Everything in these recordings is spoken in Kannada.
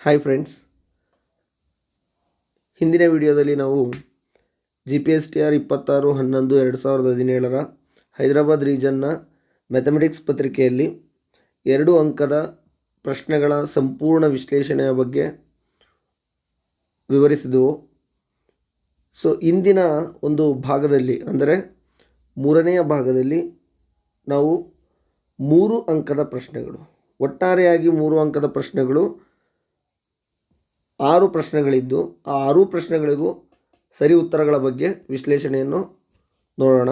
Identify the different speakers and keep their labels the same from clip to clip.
Speaker 1: ಹಾಯ್ ಫ್ರೆಂಡ್ಸ್, ಹಿಂದಿನ ವಿಡಿಯೋದಲ್ಲಿ ನಾವು GPSTR 26/11/2017 ಹೈದರಾಬಾದ್ ರೀಜನ್ನ ಮ್ಯಾಥಮೆಟಿಕ್ಸ್ ಪತ್ರಿಕೆಯಲ್ಲಿ 2 ಅಂಕದ ಪ್ರಶ್ನೆಗಳ ಸಂಪೂರ್ಣ ವಿಶ್ಲೇಷಣೆಯ ಬಗ್ಗೆ ವಿವರಿಸಿದೆವು. ಸೊ ಇಂದಿನ ಒಂದು ಭಾಗದಲ್ಲಿ ಅಂದರೆ 3ನೆಯ ಭಾಗದಲ್ಲಿ ನಾವು 3 ಅಂಕದ ಪ್ರಶ್ನೆಗಳು, ಒಟ್ಟಾರೆಯಾಗಿ 3 ಅಂಕದ ಪ್ರಶ್ನೆಗಳು 6 ಪ್ರಶ್ನೆಗಳಿದ್ದು ಆ 6 ಪ್ರಶ್ನೆಗಳಿಗೂ ಸರಿ ಉತ್ತರಗಳ ಬಗ್ಗೆ ವಿಶ್ಲೇಷಣೆಯನ್ನು ನೋಡೋಣ.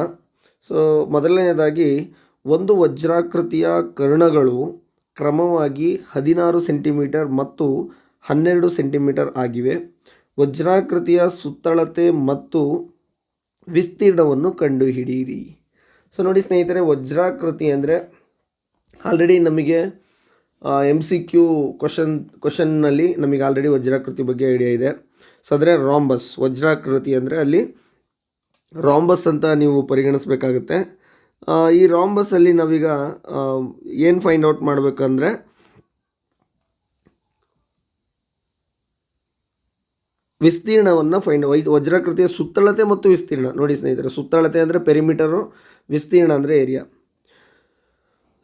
Speaker 1: ಸೊ ಮೊದಲನೆಯದಾಗಿ, ಒಂದು ವಜ್ರಾಕೃತಿಯ ಕರ್ಣಗಳು ಕ್ರಮವಾಗಿ 16 ಸೆಂಟಿಮೀಟರ್ ಮತ್ತು 12 ಸೆಂಟಿಮೀಟರ್ ಆಗಿವೆ. ವಜ್ರಾಕೃತಿಯ ಸುತ್ತಳತೆ ಮತ್ತು ವಿಸ್ತೀರ್ಣವನ್ನು ಕಂಡುಹಿಡಿಯಿರಿ. ಸೊ ನೋಡಿ ಸ್ನೇಹಿತರೆ, ವಜ್ರಾಕೃತಿ ಅಂದರೆ ಆಲ್ರೆಡಿ ನಮಗೆ MCQ ಕ್ವಶನ್ನಲ್ಲಿ ನಮಗೆ ಆಲ್ರೆಡಿ ವಜ್ರಾಕೃತಿ ಬಗ್ಗೆ ಐಡಿಯಾ ಇದೆ. ಸೊ ಆದರೆ ರಾಂಬಸ್, ವಜ್ರಾಕೃತಿ ಅಂದರೆ ಅಲ್ಲಿ ರಾಂಬಸ್ ಅಂತ ನೀವು ಪರಿಗಣಿಸಬೇಕಾಗುತ್ತೆ. ಈ ರಾಂಬಸ್ಸಲ್ಲಿ ನಾವೀಗ ಏನು ಫೈಂಡ್ ಔಟ್ ಮಾಡಬೇಕಂದ್ರೆ, ವಿಸ್ತೀರ್ಣವನ್ನು ವಜ್ರಾಕೃತಿಯ ಸುತ್ತಳತೆ ಮತ್ತು ವಿಸ್ತೀರ್ಣ. ನೋಡಿ ಸ್ನೇಹಿತರೆ, ಸುತ್ತಳತೆ ಅಂದರೆ ಪೆರಿಮೀಟರು, ವಿಸ್ತೀರ್ಣ ಅಂದರೆ area.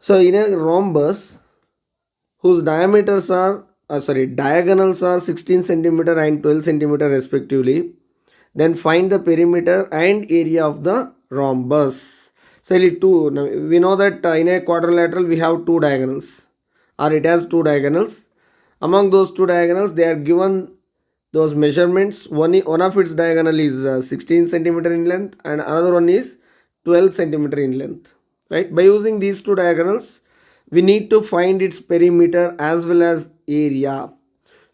Speaker 1: So in a rhombus whose diagonals are 16 cm and 12 cm respectively, then find the perimeter and area of the rhombus. So we know that in a quadrilateral we have 2 diagonals, or it has 2 diagonals. Among those 2 diagonals they are given those measurements. One of its diagonal is 16 cm in length and another one is 12 cm in length, right? By using these 2 diagonals we need to find its perimeter as well as area.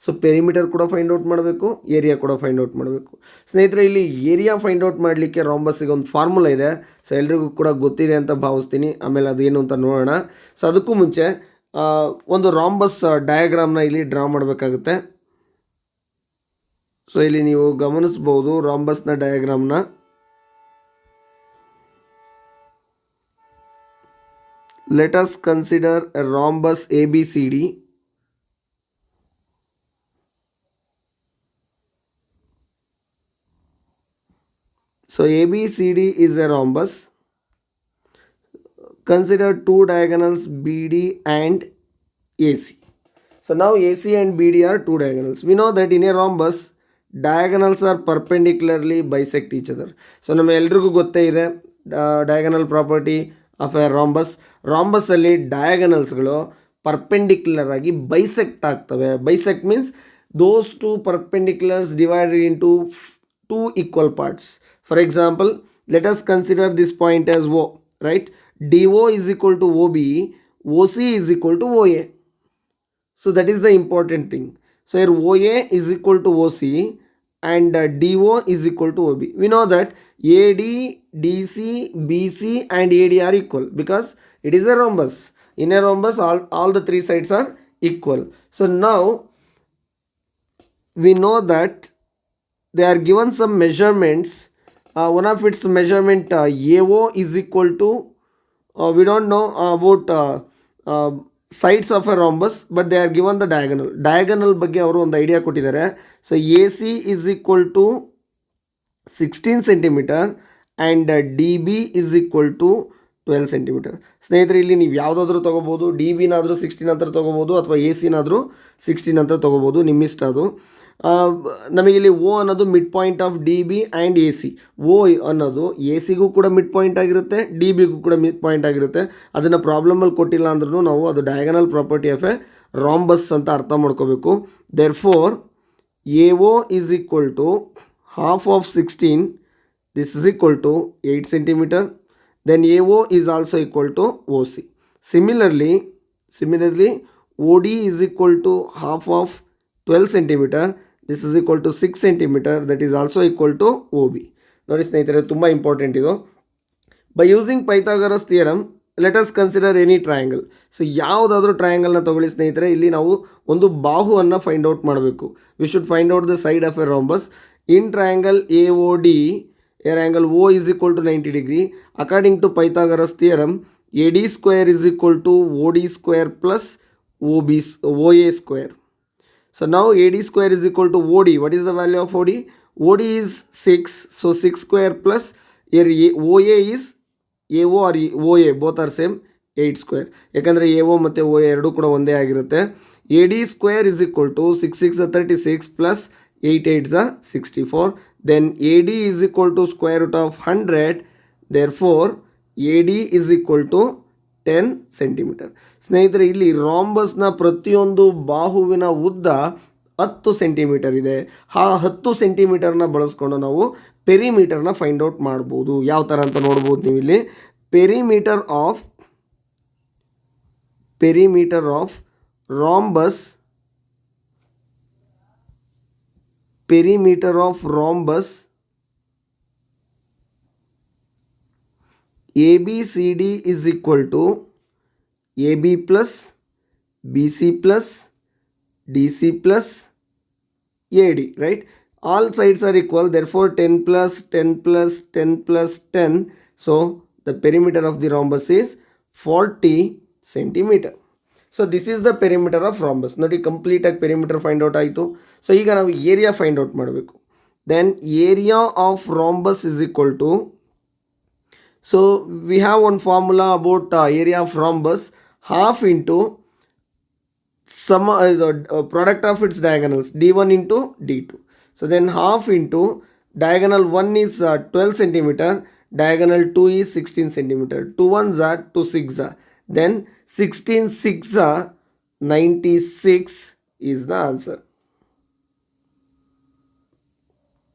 Speaker 1: So perimeter ಕೂಡ ಫೈಂಡ್ ಔಟ್ ಮಾಡಬೇಕು, ಏರಿಯಾ ಕೂಡ ಫೈಂಡ್ ಔಟ್ ಮಾಡಬೇಕು. ಸ್ನೇಹಿತರೆ, ಇಲ್ಲಿ ಏರಿಯಾ ಫೈಂಡ್ ಔಟ್ ಮಾಡಲಿಕ್ಕೆ ರಾಂಬಸ್ಸಿಗೆ ಒಂದು ಫಾರ್ಮುಲಾ ಇದೆ. ಸೊ ಎಲ್ರಿಗೂ ಕೂಡ ಗೊತ್ತಿದೆ ಅಂತ ಭಾವಿಸ್ತೀನಿ. ಆಮೇಲೆ ಅದೇನು ಅಂತ ನೋಡೋಣ. ಸೊ ಅದಕ್ಕೂ ಮುಂಚೆ ಒಂದು ರಾಂಬಸ್ ಡಯಾಗ್ರಾಮ್ನ ಇಲ್ಲಿ ಡ್ರಾ ಮಾಡಬೇಕಾಗುತ್ತೆ. ಸೊ ಇಲ್ಲಿ ನೀವು ಗಮನಿಸ್ಬೋದು ರಾಂಬಸ್ನ ಡಯಾಗ್ರಾಮ್ನ. Let us consider a rhombus ABCD. So ABCD is a rhombus. Consider 2 diagonals BD and AC. So now AC and BD are 2 diagonals. We know that in a rhombus diagonals are perpendicularly bisect each other. So ನಮಗೆ ಎಲ್ರಿಗೂ ಗೊತ್ತೇ ಇದೆ diagonal property of A rhombus ಅಲ್ಲಿ ಡಯಾಗನಲ್ಸ್ಗಳು ಪರ್ಪೆಂಡಿಕ್ಯುಲರ್ ಆಗಿ ಬೈಸೆಕ್ಟ್ ಆಗ್ತವೆ. Bisect means those 2 ಪರ್ಪೆಂಡಿಕ್ಯುಲರ್ಸ್ divided into 2 equal parts. For example, let us consider this point as O, right? DO is equal to OB, OC is equal to OA. So that is the important thing. So here OA is equal to OC and DO is equal to OB. We know that AD, DC, BC and AD are equal because it is a rhombus. In a rhombus all the 3 sides are equal. So now we know that they are given some measurements. One of its measurement AO is equal to we don't know about sides of a rhombus, but they are given the diagonal ಬಗ್ಗೆ ಅವರು ಒಂದು ಐಡಿಯಾ ಕೊಟ್ಟಿದ್ದಾರೆ. So AC is equal to 16 centimeter and DB is equal to 12 centimeter. ಸ್ನೇಹಿತರೆ, ಇಲ್ಲಿ ನೀವು ಯಾವುದಾದ್ರೂ ತೊಗೋಬೋದು. DBನಾದರೂ 16 ಅಂತ ತೊಗೋಬೋದು ಅಥವಾ ACನಾದರೂ 16 ಅಂತ ತೊಗೋಬೋದು, ನಿಮ್ಮಿಷ್ಟ ಅದು. ನಮಗಿಲ್ಲಿ O ಅನ್ನೋದು mid point of DB and AC. O ಅನ್ನೋದು ACಗೂ ಕೂಡ ಮಿಡ್ ಪಾಯಿಂಟ್ ಆಗಿರುತ್ತೆ, DBಗೂ ಕೂಡ ಮಿಡ್ ಪಾಯಿಂಟ್ ಆಗಿರುತ್ತೆ. ಅದನ್ನು ಪ್ರಾಬ್ಲಮಲ್ಲಿ ಕೊಟ್ಟಿಲ್ಲ ಅಂದ್ರೂ ನಾವು ಅದು diagonal property of A rhombus ಅಂತ ಅರ್ಥ ಮಾಡ್ಕೋಬೇಕು. Therefore AO is equal to half of 16. This is equal to 8 centimeter. Then AO is also equal to OC. Similarly OD is equal to half of 12 centimeter. This is equal to 6 centimeter. That is also equal to OB. ನೋಡಿ ಸ್ನೇಹಿತರೆ, ತುಂಬ ಇಂಪಾರ್ಟೆಂಟ್ ಇದು. By using Pythagoras theorem let us consider any triangle. So ಯಾವುದಾದ್ರೂ ಟ್ರಯಾಂಗಲ್ನ ತಗೊಳ್ಳಿ ಸ್ನೇಹಿತರೆ. ಇಲ್ಲಿ ನಾವು ಒಂದು ಬಾಹುವನ್ನು ಫೈಂಡ್ ಔಟ್ ಮಾಡಬೇಕು. We should find out the side of A rhombus. In triangle AOD, here angle O is equal to 90 degree. According to Pythagoras theorem, AD square is equal to OD square plus OA square. So now AD square is equal to OD. What is the value of OD? OD is 6. So 6 square plus here OA is AO or OA both are same 8 square. ಯಾಕಂದರೆ AO ಮತ್ತು OA ಎರಡೂ ಕೂಡ ಒಂದೇ ಆಗಿರುತ್ತೆ. AD square is equal to 6 6 36 plus 8 8 64. Then AD is equal to square root of 100. Therefore AD is equal to 10 centimetre. ಸ್ನೇಹಿತರೆ, ಇಲ್ಲಿ ರಾಂಬಸ್ನ ಪ್ರತಿಯೊಂದು ಬಾಹುವಿನ ಉದ್ದ 10 ಸೆಂಟಿಮೀಟರ್ ಇದೆ. ಆ 10 ಸೆಂಟಿಮೀಟರ್ನ ಬಳಸ್ಕೊಂಡು ನಾವು ಪೆರಿಮೀಟರ್ನ ಫೈಂಡ್ ಔಟ್ ಮಾಡ್ಬೋದು. ಯಾವ ಥರ ಅಂತ ನೋಡ್ಬೋದು ನೀವು ಇಲ್ಲಿ. Perimeter of rhombus ABCD is equal to AB plus BC plus DC plus AD, right? All sides are equal, therefore 10 plus 10 plus 10 plus 10. So the perimeter of the rhombus is 40 centimeter. So this is the perimeter of rhombus. ನೋಡಿ, ಕಂಪ್ಲೀಟಾಗಿ ಪೆರಿಮೀಟರ್ ಫೈಂಡ್ ಔಟ್ ಆಯಿತು. ಸೊ ಈಗ ನಾವು ಏರಿಯಾ ಫೈಂಡ್ ಔಟ್ ಮಾಡಬೇಕು. Then area of rhombus is equal to, so we have one formula about area of rhombus, half into sum product of its diagonals D1 into D2. So then half into diagonal 1 is 12 centimeter, diagonal 2 is 16 centimeter. 2 1s are 2 6 are. Then 16 6 are 96 is the answer.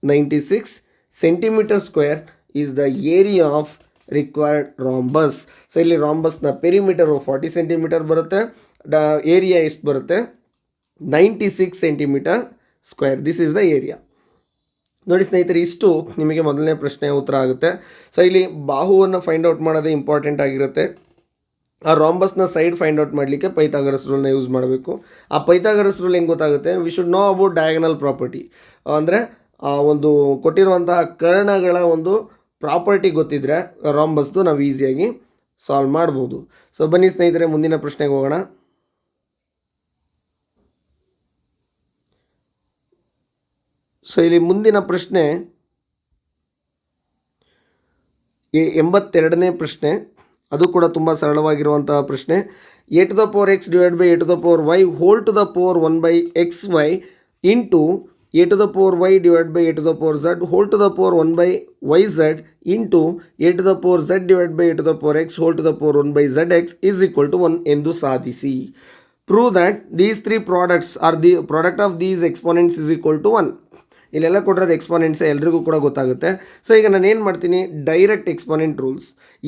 Speaker 1: 96 centimeter square is the area of required rhombus. So ಇಲ್ಲಿ rhombusನ perimeter 40 centimeter ಬರುತ್ತೆ, ಏರಿಯಾ ಎಷ್ಟು ಬರುತ್ತೆ 96 centimeter square. This is the area. ನೋಡಿ ಸ್ನೇಹಿತರೆ, ಇಷ್ಟು ನಿಮಗೆ ಮೊದಲನೇ ಪ್ರಶ್ನೆಯ ಉತ್ತರ ಆಗುತ್ತೆ. ಸೊ ಇಲ್ಲಿ ಬಾಹುವನ್ನು ಫೈಂಡ್ ಔಟ್ ಮಾಡೋದೇ ಇಂಪಾರ್ಟೆಂಟ್ ಆಗಿರುತ್ತೆ. ಆ ರಾಂಬಸ್ನ ಸೈಡ್ ಫೈಂಡ್ ಔಟ್ ಮಾಡಲಿಕ್ಕೆ ಪೈಥಾಗರಸ್ ರೂಲ್ನ ಯೂಸ್ ಮಾಡಬೇಕು. ಆ ಪೈಥಾಗರಸ್ ರೂಲ್ ಹೆಂಗೆ ಗೊತ್ತಾಗುತ್ತೆ? We should know about diagonal property. ಅಂದರೆ ಒಂದು ಕೊಟ್ಟಿರುವಂತಹ ಕರ್ಣಗಳ ಒಂದು ಪ್ರಾಪರ್ಟಿ ಗೊತ್ತಿದ್ರೆ ರಾಂಬಸ್ದು ನಾವು ಈಸಿಯಾಗಿ ಸಾಲ್ವ್ ಮಾಡ್ಬೋದು. ಸೊ ಬನ್ನಿ ಸ್ನೇಹಿತರೆ, ಮುಂದಿನ ಪ್ರಶ್ನೆಗೆ ಹೋಗೋಣ. ಸೊ ಇಲ್ಲಿ ಮುಂದಿನ ಪ್ರಶ್ನೆ 82ನೇ ಪ್ರಶ್ನೆ. ಅದು ಕೂಡ ತುಂಬ ಸರಳವಾಗಿರುವಂತಹ ಪ್ರಶ್ನೆ. a to the power x divided by a to the power y whole to the power 1 by xy into a to the power y divided by a to the power z whole to the power 1 by yz into a to the power z divided by a to the power x whole to the power 1 by zx is equal to 1 ಎಂದು ಸಾಧಿಸಿ. Prove that these three products are the product of these exponents is equal to 1. ಇಲ್ಲೆಲ್ಲ ಕೊಟ್ಟಿರೋದು ಎಕ್ಸ್ಪೋನೆಂಟ್ಸೇ, ಎಲ್ರಿಗೂ ಕೂಡ ಗೊತ್ತಾಗುತ್ತೆ. ಸೊ ಈಗ ನಾನು ಏನು ಮಾಡ್ತೀನಿ, ಡೈರೆಕ್ಟ್ ಎಕ್ಸ್ಪೋನೆಂಟ್ ರೂಲ್ಸ್.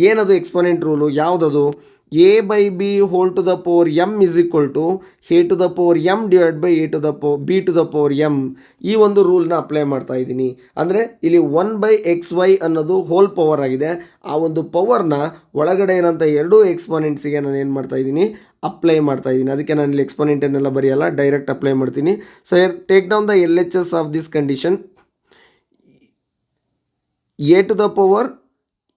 Speaker 1: ಏನದು ಎಕ್ಸ್ಪೋನೆಂಟ್ ರೂಲು? ಯಾವುದದು? a by b whole to the power m is equal to a to the power m divided by a to the power b to the power m. ಈ ಒಂದು ರೂಲ್ನ ಅಪ್ಲೈ ಮಾಡ್ತಾ ಇದ್ದೀನಿ. ಅಂದರೆ ಇಲ್ಲಿ 1 by xy ಅನ್ನೋದು ಹೋಲ್ ಪವರ್ ಆಗಿದೆ. ಆ ಒಂದು ಪವರ್ನ ಒಳಗಡೆ ಇರೋಂಥ ಎರಡೂ ಎಕ್ಸ್ಪೋನೆಂಟ್ಸಿಗೆ ನಾನು ಏನು ಮಾಡ್ತಾ ಇದ್ದೀನಿ, ಅಪ್ಲೈ ಮಾಡ್ತಾ ಇದ್ದೀನಿ. ಅದಕ್ಕೆ ನಾನು ಇಲ್ಲಿ ಎಕ್ಸ್ಪೋನೆಂಟನ್ನೆಲ್ಲ ಬರೆಯಲ್ಲ, ಡೈರೆಕ್ಟ್ ಅಪ್ಲೈ ಮಾಡ್ತೀನಿ. So take down the LHS of this condition. a to the power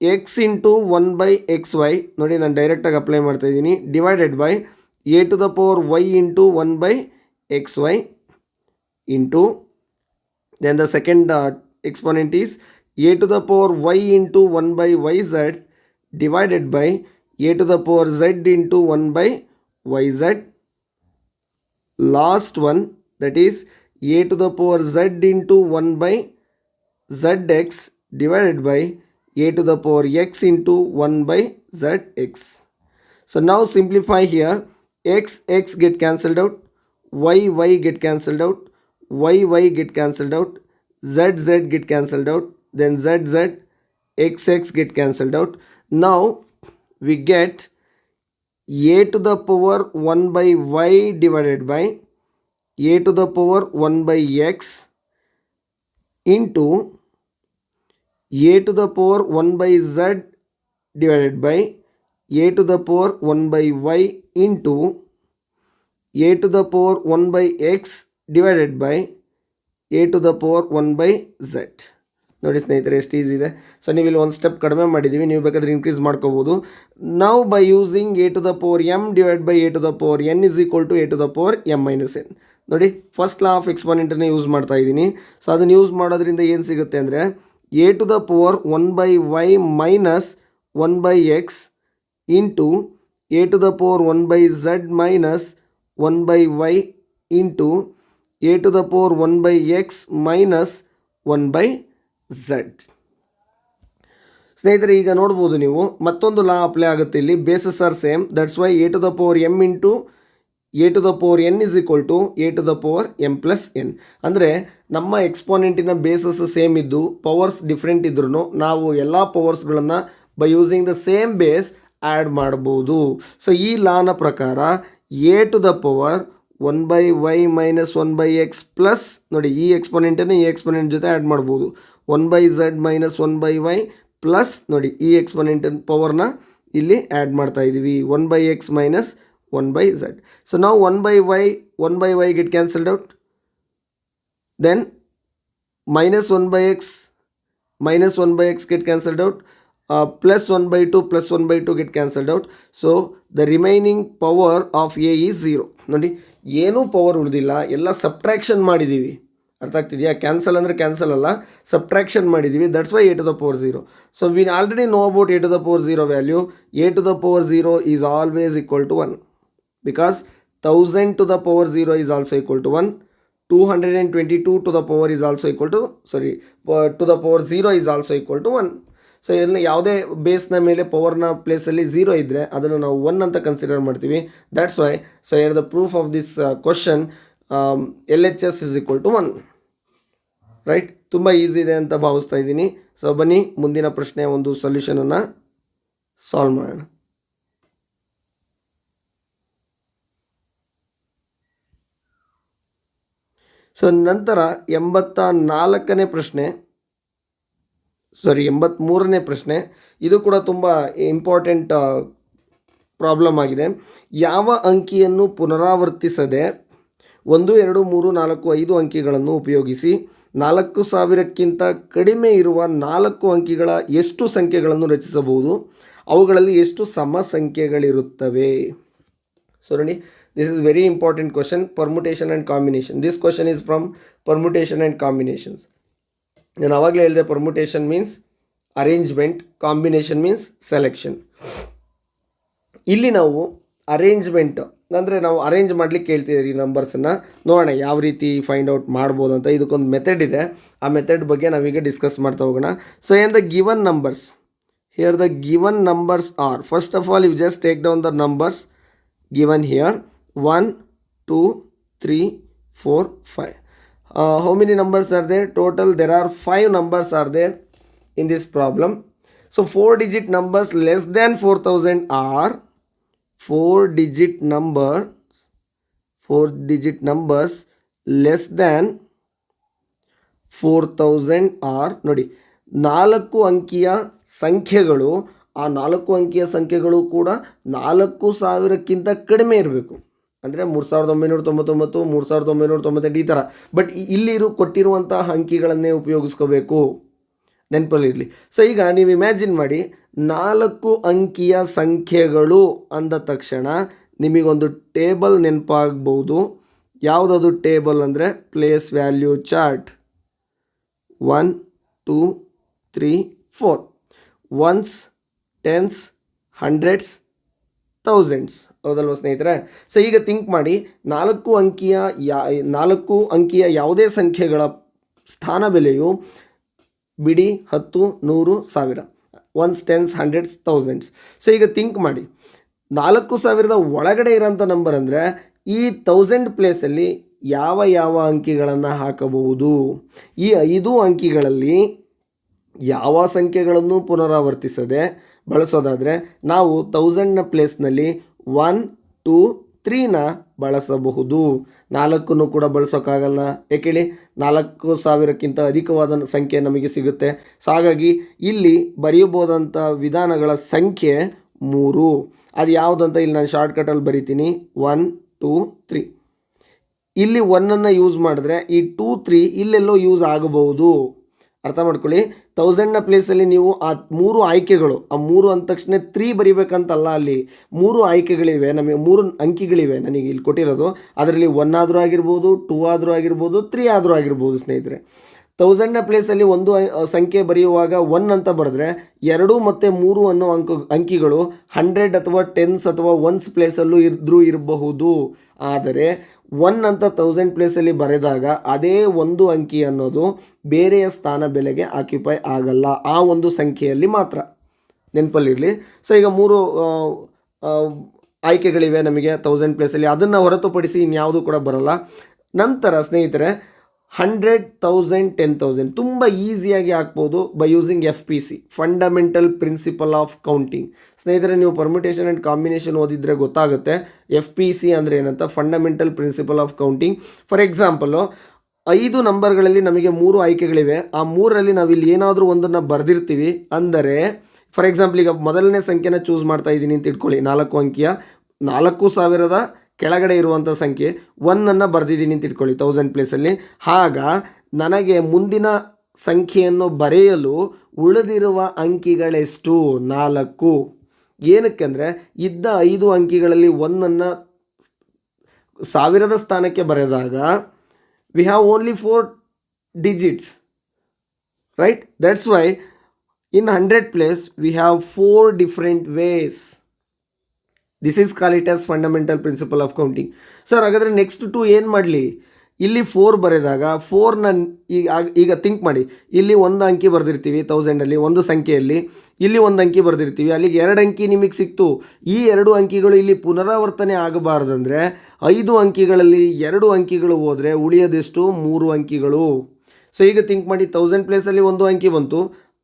Speaker 1: x into 1 by xy, ನೋಡಿ ನಾನು ಡೈರೆಕ್ಟಾಗಿ ಅಪ್ಲೈ ಮಾಡ್ತಾ ಇದ್ದೀನಿ, divided by a to the power y into 1 by xy into, then the second exponent is a to the power y into 1 by yz divided by a to the power z into 1 by yz. Last one, that is a to the power z into 1 by zx divided by a to the power x into 1 by zx. So now simplify here. X get cancelled out, y get cancelled out, y get cancelled out, z get cancelled out, then z x get cancelled out. Now we get a to the power 1 by y divided by a to the power 1 by x into a to the power 1 by z divided by a to the power 1 by y into a to the power 1 by x divided by a to the power 1 by z. ನೋಡಿ ಸ್ನೇಹಿತರೆ, ಎಷ್ಟು ಈಸಿ ಇದೆ. ಸೊ ನೀವು ಇಲ್ಲಿ ಒಂದು ಸ್ಟೆಪ್ ಕಡಿಮೆ ಮಾಡಿದ್ದೀವಿ, ನೀವು ಬೇಕಾದರೆ ಇನ್ಕ್ರೀಸ್ ಮಾಡ್ಕೋಬೋದು. ನಾವು by using a to the power m divided by a to the power n is equal to a to the power m minus n. ನೋಡಿ ಫಸ್ಟ್ ಲಾ ಆಫ್ ಎಕ್ಸ್ಪೋನೆಂಟನ್ನು ಯೂಸ್ ಮಾಡ್ತಾ ಇದ್ದೀನಿ. ಸೊ ಅದನ್ನು ಯೂಸ್ ಮಾಡೋದ್ರಿಂದ ಏನು ಸಿಗುತ್ತೆ ಅಂದರೆ a to the power 1/y minus 1/x into a to the power 1/z minus 1/y into a to the power 1/x minus 1/z. ಸ್ನೇಹಿತರೆ, ಈಗ ನೋಡ್ಬೋದು ನೀವು ಮತ್ತೊಂದು ಲಾ ಅಪ್ಲೈ ಆಗುತ್ತೆ ಇಲ್ಲಿ. Bases are same, that's why a to the power m into a to the power n is equal to a to the power m plus n. ಅಂದರೆ ನಮ್ಮ ಎಕ್ಸ್ಪೋನೆಂಟಿನ ಬೇಸಸ್ ಸೇಮ್ ಇದ್ದು ಪವರ್ಸ್ ಡಿಫ್ರೆಂಟ್ ಇದ್ರೂ ನಾವು ಎಲ್ಲ ಪವರ್ಸ್ಗಳನ್ನು by using the same base add ಮಾಡ್ಬೋದು. ಸೊ ಈ ಲಾನ ಪ್ರಕಾರ a to the power 1/y minus 1/x plus ನೋಡಿ ಈ ಎಕ್ಸ್ಪೋನೆಂಟನ್ನು ಈ ಎಕ್ಸ್ಪೋನೆಂಟ್ ಜೊತೆ ಆ್ಯಡ್ ಮಾಡ್ಬೋದು 1/z ಮೈನಸ್ 1/y ಪ್ಲಸ್ ನೋಡಿ ಈ ಎಕ್ಸ್ಪೋನೆಂಟ್ ಪವರ್ನ ಇಲ್ಲಿ ಆ್ಯಡ್ ಮಾಡ್ತಾ ಇದ್ದೀವಿ 1/x minus 1/z. So now 1/y get cancelled out. Then minus 1/x get cancelled out. Plus 1/2 plus 1/2 get cancelled out. So the remaining power of a is 0. ನೋಡಿ ಏನೂ ಪವರ್ ಉಳಿದಿಲ್ಲ, ಎಲ್ಲ ಸಬ್ಟ್ರಾಕ್ಷನ್ ಮಾಡಿದ್ದೀವಿ. ಅರ್ಥ ಆಗ್ತಿದೆಯಾ? ಕ್ಯಾನ್ಸಲ್ ಅಂದರೆ ಕ್ಯಾನ್ಸಲ್ ಅಲ್ಲ, ಸಬ್ಟ್ರಾಕ್ಷನ್ ಮಾಡಿದ್ದೀವಿ. That's why a to the power 0. So we already know about a to the power 0 value. A to the power 0 is always equal to 1. Because 1000 to the power 0 is also equal to 1. 222 to the power is also equal to, to the power 0 is also equal to 1. So ಎಲ್ಲ ಯಾವುದೇ ಬೇಸ್ನ ಮೇಲೆ ಪವರ್ನ ಪ್ಲೇಸಲ್ಲಿ 0 ಇದ್ದರೆ ಅದನ್ನು ನಾವು 1 ಅಂತ ಕನ್ಸಿಡರ್ ಮಾಡ್ತೀವಿ. That's why so here the proof of this question LHS is equal to 1. Right, ತುಂಬ ಈಸಿ ಇದೆ ಅಂತ ಭಾವಿಸ್ತಾ ಇದ್ದೀನಿ. ಸೊ ಬನ್ನಿ ಮುಂದಿನ ಪ್ರಶ್ನೆಯ ಒಂದು ಸೊಲ್ಯೂಷನನ್ನು ಸಾಲ್ವ್ ಮಾಡೋಣ. ಸೊ ನಂತರ 83ನೇ ಪ್ರಶ್ನೆ, ಇದು ಕೂಡ ತುಂಬ ಇಂಪಾರ್ಟೆಂಟ್ ಪ್ರಾಬ್ಲಮ್ ಆಗಿದೆ. ಯಾವ ಅಂಕಿಯನ್ನು ಪುನರಾವರ್ತಿಸದೆ 1, 2, 3, 4, 5 ಅಂಕಿಗಳನ್ನು ಉಪಯೋಗಿಸಿ 4000ಕ್ಕಿಂತ ಕಡಿಮೆ ಇರುವ 4 ಅಂಕಿಗಳ ಎಷ್ಟು ಸಂಖ್ಯೆಗಳನ್ನು ರಚಿಸಬಹುದು? ಅವುಗಳಲ್ಲಿ ಎಷ್ಟು ಸಮ ಸಂಖ್ಯೆಗಳಿರುತ್ತವೆ? ಸೊ ನೋಡಿ, this is very important question, permutation and combination. This question is from permutation and combinations. ನಾನು ಆವಾಗಲೇ ಹೇಳಿದೆ permutation means arrangement, combination means selection. ಇಲ್ಲಿ ನಾವು ಅರೇಂಜ್ಮೆಂಟ್ ಅಂದರೆ ನಾವು ಅರೇಂಜ್ ಮಾಡಲಿಕ್ಕೆ ಹೇಳ್ತಿದ್ದೀರಿ ನಂಬರ್ಸನ್ನು. ನೋಡೋಣ ಯಾವ ರೀತಿ ಫೈಂಡ್ ಔಟ್ ಮಾಡ್ಬೋದು ಅಂತ. ಇದಕ್ಕೊಂದು ಮೆಥಡ್ ಇದೆ, ಆ ಮೆಥಡ್ ಬಗ್ಗೆ ನಾವೀಗ ಡಿಸ್ಕಸ್ ಮಾಡ್ತಾ ಹೋಗೋಣ. ಸೊ ಏನು the given numbers, here the given numbers are, first of all you just take down the numbers given here 1, 2, 3, 4, 5. How many numbers are there? Total there are 5 numbers are there in this problem. So 4-digit numbers less than 4000 are 4-digit numbers less than 4000 are ನೋಡಿ 4 ಅಂಕಿಯ ಸಂಖ್ಯೆಗಳು, ಆ 4 ಅಂಕಿಯ ಸಂಖ್ಯೆಗಳು ಕೂಡ 4000ಕ್ಕಿಂತ ಕಡಿಮೆ ಇರಬೇಕು. ಅಂದರೆ 3999, 3998 ಈ ಥರ. ಬಟ್ ಇಲ್ಲಿ ಕೊಟ್ಟಿರುವಂತಹ ಅಂಕಿಗಳನ್ನೇ ಉಪಯೋಗಿಸ್ಕೋಬೇಕು, ನೆನಪಲ್ಲಿರಲಿ. ಸೊ ಈಗ ನೀವು ಇಮ್ಯಾಜಿನ್ ಮಾಡಿ, 4 ಅಂಕಿಯ ಸಂಖ್ಯೆಗಳು ಅಂದ ತಕ್ಷಣ ನಿಮಗೊಂದು ಟೇಬಲ್ ನೆನಪಾಗ್ಬೋದು. ಯಾವುದದು ಟೇಬಲ್ ಅಂದರೆ place value chart. 1, 2, 3, 4 ones, tens, hundreds, thousands. ಹೌದಲ್ವ ಸ್ನೇಹಿತರೆ? ಸೊ ಈಗ ಥಿಂಕ್ ಮಾಡಿ, 4 ಅಂಕಿಯ ಯಾವುದೇ ಸಂಖ್ಯೆಗಳ ಸ್ಥಾನ ಬೆಲೆಯು ಬಿಡಿ 10, 100, 1000, once, tens, hundreds, thousands. So ಈಗ ಥಿಂಕ್ ಮಾಡಿ, 4000 ಒಳಗಡೆ ಇರೋಂಥ ನಂಬರ್ ಅಂದರೆ ಈ 1000 ಪ್ಲೇಸಲ್ಲಿ ಯಾವ ಅಂಕಿಗಳನ್ನು ಹಾಕಬಹುದು? ಈ 5 ಅಂಕಿಗಳಲ್ಲಿ ಯಾವ ಸಂಖ್ಯೆಗಳನ್ನು ಪುನರಾವರ್ತಿಸದೆ ಬಳಸೋದಾದರೆ ನಾವು 1000ನ ಪ್ಲೇಸ್ನಲ್ಲಿ 1, 2, 3ನ ಬಳಸಬಹುದು. 4 ಕೂಡ ಬಳಸೋಕ್ಕಾಗಲ್ಲ. ಏಕೇಳಿ 4000ಕ್ಕಿಂತ ಅಧಿಕವಾದ ಸಂಖ್ಯೆ ನಮಗೆ ಸಿಗುತ್ತೆ. ಸೊ ಹಾಗಾಗಿ ಇಲ್ಲಿ ಬರೆಯಬಹುದಂಥ ವಿಧಾನಗಳ ಸಂಖ್ಯೆ 3. ಅದು ಯಾವುದಂತ ಇಲ್ಲಿ ನಾನು ಶಾರ್ಟ್ಕಟಲ್ಲಿ ಬರಿತೀನಿ. 1, 2, 3. ಇಲ್ಲಿ 1ಅನ್ನು ಯೂಸ್ ಮಾಡಿದ್ರೆ ಈ 2, 3 ಇಲ್ಲೆಲ್ಲೋ ಯೂಸ್ ಆಗಬಹುದು. ಅರ್ಥ ಮಾಡ್ಕೊಳ್ಳಿ. 1000ನ ಪ್ಲೇಸಲ್ಲಿ ನೀವು ಆ 3 ಆಯ್ಕೆಗಳು, ಆ 3 ಅಂದ ತಕ್ಷಣ 3 ಬರಿಬೇಕಂತಲ್ಲ, ಅಲ್ಲಿ 3 ಆಯ್ಕೆಗಳಿವೆ, ನಮಗೆ 3 ಅಂಕಿಗಳಿವೆ ನನಗೆ ಇಲ್ಲಿ ಕೊಟ್ಟಿರೋದು. ಅದರಲ್ಲಿ 1 ಆದರೂ ಆಗಿರ್ಬೋದು, 2 ಆದರೂ ಆಗಿರ್ಬೋದು, 3 ಆದರೂ ಆಗಿರ್ಬೋದು ಸ್ನೇಹಿತರೆ. 1000ನ ಪ್ಲೇಸಲ್ಲಿ ಒಂದು ಸಂಖ್ಯೆ ಬರೆಯುವಾಗ 1 ಅಂತ ಬರೆದ್ರೆ 2 ಮತ್ತು 3 ಅನ್ನೋ ಅಂಕಿಗಳು 100 ಅಥವಾ 10s ಅಥವಾ 1s ಪ್ಲೇಸಲ್ಲೂ ಇರಬಹುದು. ಆದರೆ 1 ಅಂತ 1000 ಪ್ಲೇಸಲ್ಲಿ ಬರೆದಾಗ ಅದೇ ಒಂದು ಅಂಕಿ ಅನ್ನೋದು ಬೇರೆಯ ಸ್ಥಾನ ಬೆಲೆಗೆ ಆಕ್ಯುಪೈ ಆಗಲ್ಲ, ಆ ಒಂದು ಸಂಖ್ಯೆಯಲ್ಲಿ ಮಾತ್ರ, ನೆನಪಲ್ಲಿರಲಿ. ಸೊ ಈಗ 3 ಆಯ್ಕೆಗಳಿವೆ ನಮಗೆ 1000 ಪ್ಲೇಸಲ್ಲಿ, ಅದನ್ನು ಹೊರತುಪಡಿಸಿ ಇನ್ಯಾವುದು ಕೂಡ ಬರಲ್ಲ. ನಂತರ ಸ್ನೇಹಿತರೆ 100, 1000, 10,000 ತುಂಬ ಈಸಿಯಾಗಿ ಹಾಕ್ಬೋದು by using FPC, fundamental principle of counting. ಸ್ನೇಹಿತರೆ ನೀವು ಪರ್ಮ್ಯುಟೇಷನ್ ಆ್ಯಂಡ್ ಕಾಂಬಿನೇಷನ್ ಓದಿದರೆ ಗೊತ್ತಾಗುತ್ತೆ FPC ಅಂದರೆ ಏನಂತ, fundamental principle of counting. For example 5 ನಂಬರ್ಗಳಲ್ಲಿ ನಮಗೆ 3 ಆಯ್ಕೆಗಳಿವೆ, ಆ 3ರಲ್ಲಿ ನಾವಿಲ್ಲಿ ಏನಾದರೂ ಒಂದನ್ನು ಬರೆದಿರ್ತೀವಿ. ಅಂದರೆ ಫಾರ್ ಎಕ್ಸಾಂಪಲ್ ಈಗ ಮೊದಲನೇ ಸಂಖ್ಯೆನ ಚೂಸ್ ಮಾಡ್ತಾ ಇದ್ದೀನಿ ಅಂತ ಇಟ್ಕೊಳ್ಳಿ, 4 ಅಂಕಿಯ 4,000ದ ಕೆಳಗಡೆ ಇರುವಂಥ ಸಂಖ್ಯೆ 1ಅನ್ನು ಬರೆದಿದ್ದೀನಿ ಅಂತ ಇಟ್ಕೊಳ್ಳಿ 1000 ಪ್ಲೇಸಲ್ಲಿ. ಆಗ ನನಗೆ ಮುಂದಿನ ಸಂಖ್ಯೆಯನ್ನು ಬರೆಯಲು ಉಳಿದಿರುವ ಅಂಕಿಗಳೆಷ್ಟು? 4. ಏನಕ್ಕೆಂದರೆ ಇದ್ದ 5 ಅಂಕಿಗಳಲ್ಲಿ 1ಅನ್ನು 1000ದ ಸ್ಥಾನಕ್ಕೆ ಬರೆದಾಗ V have only 4 digits, right? That's why in 100 place we have 4 different ways. This is called it as fundamental principle of counting. Sir ಹಾಗಾದರೆ ನೆಕ್ಸ್ಟ್ 2 ಏನು ಮಾಡಲಿ? ಇಲ್ಲಿ 4 ಬರೆದಾಗ 4ನ ಈಗ ಥಿಂಕ್ ಮಾಡಿ, ಇಲ್ಲಿ ಒಂದು ಅಂಕಿ ಬರೆದಿರ್ತೀವಿ 1000ಅಲ್ಲಿ, ಒಂದು ಸಂಖ್ಯೆಯಲ್ಲಿ ಇಲ್ಲಿ ಒಂದು ಅಂಕಿ ಬರೆದಿರ್ತೀವಿ, ಅಲ್ಲಿಗೆ 2 ಅಂಕಿ ನಿಮಗೆ ಸಿಕ್ತು. ಈ 2 ಅಂಕಿಗಳು ಇಲ್ಲಿ ಪುನರಾವರ್ತನೆ ಆಗಬಾರ್ದಂದ್ರೆ 5 ಅಂಕಿಗಳಲ್ಲಿ 2 ಅಂಕಿಗಳು ಹೋದರೆ ಉಳಿಯೋದೆಷ್ಟು? 3 ಅಂಕಿಗಳು. ಸೊ ಈಗ ಥಿಂಕ್ ಮಾಡಿ, 1000 ಪ್ಲೇಸಲ್ಲಿ ಒಂದು ಅಂಕಿ ಬಂತು,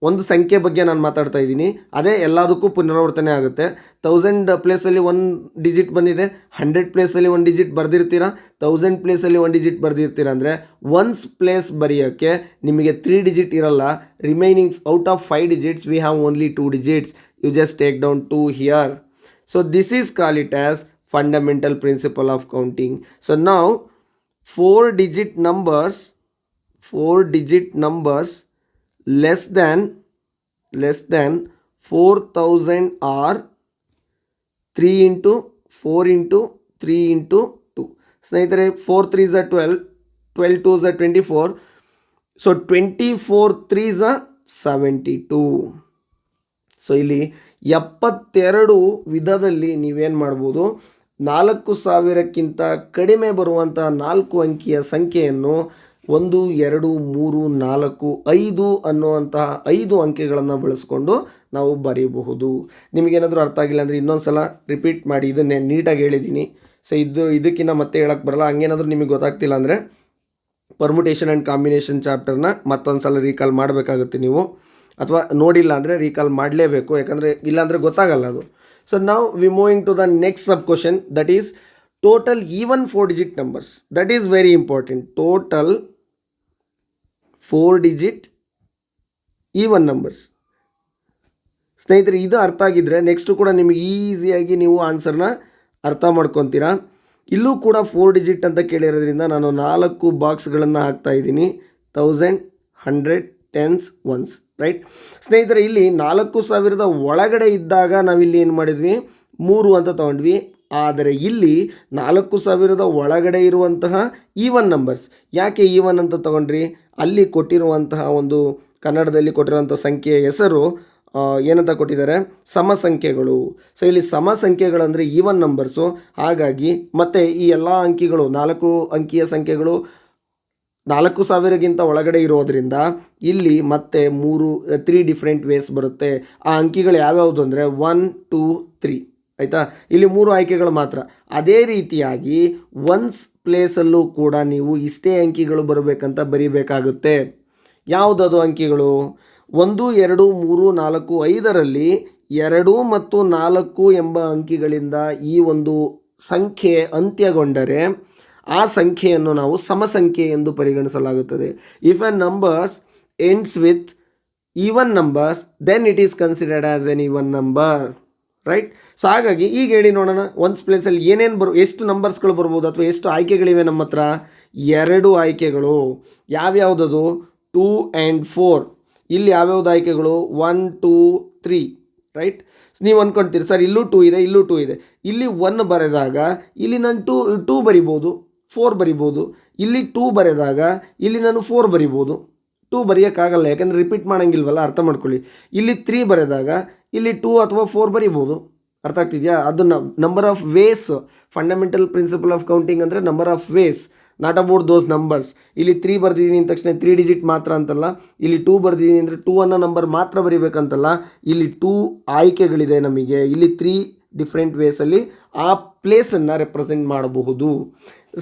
Speaker 1: ಒಂದು ಸಂಖ್ಯೆ ಬಗ್ಗೆ ನಾನು ಮಾತಾಡ್ತಾ ಇದ್ದೀನಿ, ಅದೇ ಎಲ್ಲದಕ್ಕೂ ಪುನರಾವರ್ತನೆ ಆಗುತ್ತೆ. 1000 ಪ್ಲೇಸಲ್ಲಿ 1 ಡಿಜಿಟ್ ಬಂದಿದೆ, 100 ಪ್ಲೇಸಲ್ಲಿ 1 ಡಿಜಿಟ್ ಬರೆದಿರ್ತೀರಾ, 1000 ಪ್ಲೇಸಲ್ಲಿ 1 ಡಿಜಿಟ್ ಬರೆದಿರ್ತೀರಾ ಅಂದರೆ 1s ಪ್ಲೇಸ್ ಬರೆಯೋಕ್ಕೆ ನಿಮಗೆ 3 ಡಿಜಿಟ್ ಇರಲ್ಲ. Remaining out of 5 digits we have only 2 digits. You just take down 2 here. So this is call it as fundamental principle of counting. So now 4 digit numbers less than 4,000 are 3 into 4 into 3 into 2. ಸ್ನೇಹಿತರೆ 4 3s are 12, 12 2s are 24, so 24 3s are 72. So ಇಲ್ಲಿ 72 ವಿಧದಲ್ಲಿ ನೀವೇನು ಮಾಡ್ಬೋದು? 4,000ಕ್ಕಿಂತ ಕಡಿಮೆ ಬರುವಂಥ 4 ಅಂಕಿಯ ಸಂಖ್ಯೆಯನ್ನು 1 2 3 4 5 ಅನ್ನುವಂತಹ 5 ಅಂಕೆಗಳನ್ನು ಬಳಸ್ಕೊಂಡು ನಾವು ಬರೀಬಹುದು. ನಿಮಗೇನಾದರೂ ಅರ್ಥ ಆಗಿಲ್ಲ ಅಂದರೆ ಇನ್ನೊಂದು ಸಲ ರಿಪೀಟ್ ಮಾಡಿ, ಇದನ್ನೇ ನೀಟಾಗಿ ಹೇಳಿದ್ದೀನಿ. ಸೊ ಇದಕ್ಕಿಂತ ಮತ್ತೆ ಹೇಳಕ್ಕೆ ಬರಲ್ಲ. ಹಂಗೇನಾದರೂ ನಿಮಗೆ ಗೊತ್ತಾಗ್ತಿಲ್ಲ ಅಂದರೆ ಪರ್ಮುಟೇಷನ್ ಆ್ಯಂಡ್ ಕಾಂಬಿನೇಷನ್ ಚಾಪ್ಟರ್ನ ಮತ್ತೊಂದು ಸಲ ರೀಕಾಲ್ ಮಾಡಬೇಕಾಗುತ್ತೆ ನೀವು, ಅಥವಾ ನೋಡಿಲ್ಲ ಅಂದರೆ ರೀಕಾಲ್ ಮಾಡಲೇಬೇಕು, ಯಾಕಂದರೆ ಇಲ್ಲಾಂದರೆ ಗೊತ್ತಾಗಲ್ಲ ಅದು. ಸೊ ನಾವು we moving to the next sub question, that is total even 4 digit numbers. That is very important. Total 4 digit even numbers. ಸ್ನೇಹಿತರೆ ಇದು ಅರ್ಥ ಆಗಿದ್ದರೆ ನೆಕ್ಸ್ಟು ಕೂಡ ನಿಮಗೆ ಈಸಿಯಾಗಿ ನೀವು ಆನ್ಸರ್ನ ಅರ್ಥ ಮಾಡ್ಕೊತೀರಾ. ಇಲ್ಲೂ ಕೂಡ 4 digit ಅಂತ ಕೇಳಿರೋದ್ರಿಂದ ನಾನು 4 ಬಾಕ್ಸ್ಗಳನ್ನು ಹಾಕ್ತಾ ಇದ್ದೀನಿ, 1000, 100, 10s, 1s, ರೈಟ್? ಸ್ನೇಹಿತರೆ ಇಲ್ಲಿ 4,000ದ ಒಳಗಡೆ ಇದ್ದಾಗ ನಾವಿಲ್ಲಿ ಏನು ಮಾಡಿದ್ವಿ? 3 ಅಂತ ತೊಗೊಂಡ್ವಿ. ಆದರೆ ಇಲ್ಲಿ 4,000ದ ಒಳಗಡೆ ಇರುವಂತಹ ಈವನ್ ನಂಬರ್ಸ್. ಯಾಕೆ ಈವನ್ ಅಂತ ತೊಗೊಂಡ್ರಿ? ಅಲ್ಲಿ ಕೊಟ್ಟಿರುವಂತಹ ಒಂದು ಕನ್ನಡದಲ್ಲಿ ಕೊಟ್ಟಿರುವಂಥ ಸಂಖ್ಯೆಯ ಹೆಸರು ಏನಂತ ಕೊಟ್ಟಿದ್ದಾರೆ? ಸಮ ಸಂಖ್ಯೆಗಳು. ಸೊ ಇಲ್ಲಿ ಸಮ ಸಂಖ್ಯೆಗಳಂದರೆ ಈವನ್ ನಂಬರ್ಸು. ಹಾಗಾಗಿ ಮತ್ತು ಈ ಎಲ್ಲ ಅಂಕಿಗಳು 4 ಅಂಕಿಯ ಸಂಖ್ಯೆಗಳು 4,000ಗಿಂತ ಒಳಗಡೆ ಇರೋದರಿಂದ ಇಲ್ಲಿ ಮತ್ತೆ 3 ಡಿಫ್ರೆಂಟ್ ವೇಸ್ ಬರುತ್ತೆ. ಆ ಅಂಕಿಗಳು ಯಾವ್ಯಾವುದು ಅಂದರೆ 1 2 3, ಆಯಿತಾ? ಇಲ್ಲಿ 3 ಆಯ್ಕೆಗಳು ಮಾತ್ರ. ಅದೇ ರೀತಿಯಾಗಿ 1s ಪ್ಲೇಸಲ್ಲೂ ಕೂಡ ನೀವು ಇಷ್ಟೇ ಅಂಕಿಗಳು ಬರಬೇಕಂತ ಬರೀಬೇಕಾಗುತ್ತೆ. ಯಾವುದದು ಅಂಕಿಗಳು? 1 2 3 4 5ರಲ್ಲಿ 2 ಮತ್ತು 4 ಎಂಬ ಅಂಕಿಗಳಿಂದ ಈ ಒಂದು ಸಂಖ್ಯೆ ಅಂತ್ಯಗೊಂಡರೆ ಆ ಸಂಖ್ಯೆಯನ್ನು ನಾವು ಸಮಸಂಖ್ಯೆ ಎಂದು ಪರಿಗಣಿಸಲಾಗುತ್ತದೆ. If a numbers ends with even numbers then it is considered as an even number, right? So ಹಾಗಾಗಿ ಈಗ ಹೇಳಿ ನೋಡೋಣ, 1s ಪ್ಲೇಸಲ್ಲಿ ಎಷ್ಟು ನಂಬರ್ಸ್ಗಳು ಬರ್ಬೋದು ಅಥವಾ ಎಷ್ಟು ಆಯ್ಕೆಗಳಿವೆ ನಮ್ಮ ಹತ್ರ? 2 ಆಯ್ಕೆಗಳು. ಯಾವ್ಯಾವುದದು? 2 and 4. ಇಲ್ಲಿ ಯಾವ್ಯಾವ್ದು ಆಯ್ಕೆಗಳು 1 2 3 ರೈಟ್. ನೀವು ಅಂದ್ಕೊಳ್ತೀರಿ ಸರ್ ಇಲ್ಲೂ 2 ಇದೆ, ಇಲ್ಲೂ 2 ಇದೆ. ಇಲ್ಲಿ 1 ಬರೆದಾಗ ಇಲ್ಲಿ ನಾನು 2 ಬರಿಬೋದು, 4 ಬರಿಬೋದು. ಇಲ್ಲಿ 2 ಬರೆದಾಗ ಇಲ್ಲಿ ನಾನು 4 ಬರಿಬೋದು. 2 ಬರೆಯೋಕ್ಕಾಗಲ್ಲ, ಯಾಕಂದರೆ ರಿಪೀಟ್ ಮಾಡೋಂಗಿಲ್ವಲ್ಲ, ಅರ್ಥ ಮಾಡ್ಕೊಳ್ಳಿ. ಇಲ್ಲಿ 3 ಬರೆದಾಗ ಇಲ್ಲಿ 2 ಅಥವಾ 4 ಬರಿಬೋದು. ಅರ್ಥ ಆಗ್ತಿದೆಯಾ? ಅದು number of ways. Fundamental principle of counting ಅಂದರೆ number of ways, not about those numbers. ಇಲ್ಲಿ 3 ಬರ್ದಿದ್ದೀನಿ ಅಂದ ತಕ್ಷಣ 3 ಡಿಜಿಟ್ ಮಾತ್ರ ಅಂತಲ್ಲ, ಇಲ್ಲಿ 2 ಬರ್ದಿದ್ದೀನಿ ಅಂದರೆ 2 ಅನ್ನೋ ನಂಬರ್ ಮಾತ್ರ ಬರಿಬೇಕಂತಲ್ಲ. ಇಲ್ಲಿ 2 ಆಯ್ಕೆಗಳಿದೆ ನಮಗೆ. ಇಲ್ಲಿ 3 ಡಿಫ್ರೆಂಟ್ ವೇಸಲ್ಲಿ ಆ ಪ್ಲೇಸನ್ನು ರೆಪ್ರೆಸೆಂಟ್ ಮಾಡಬಹುದು.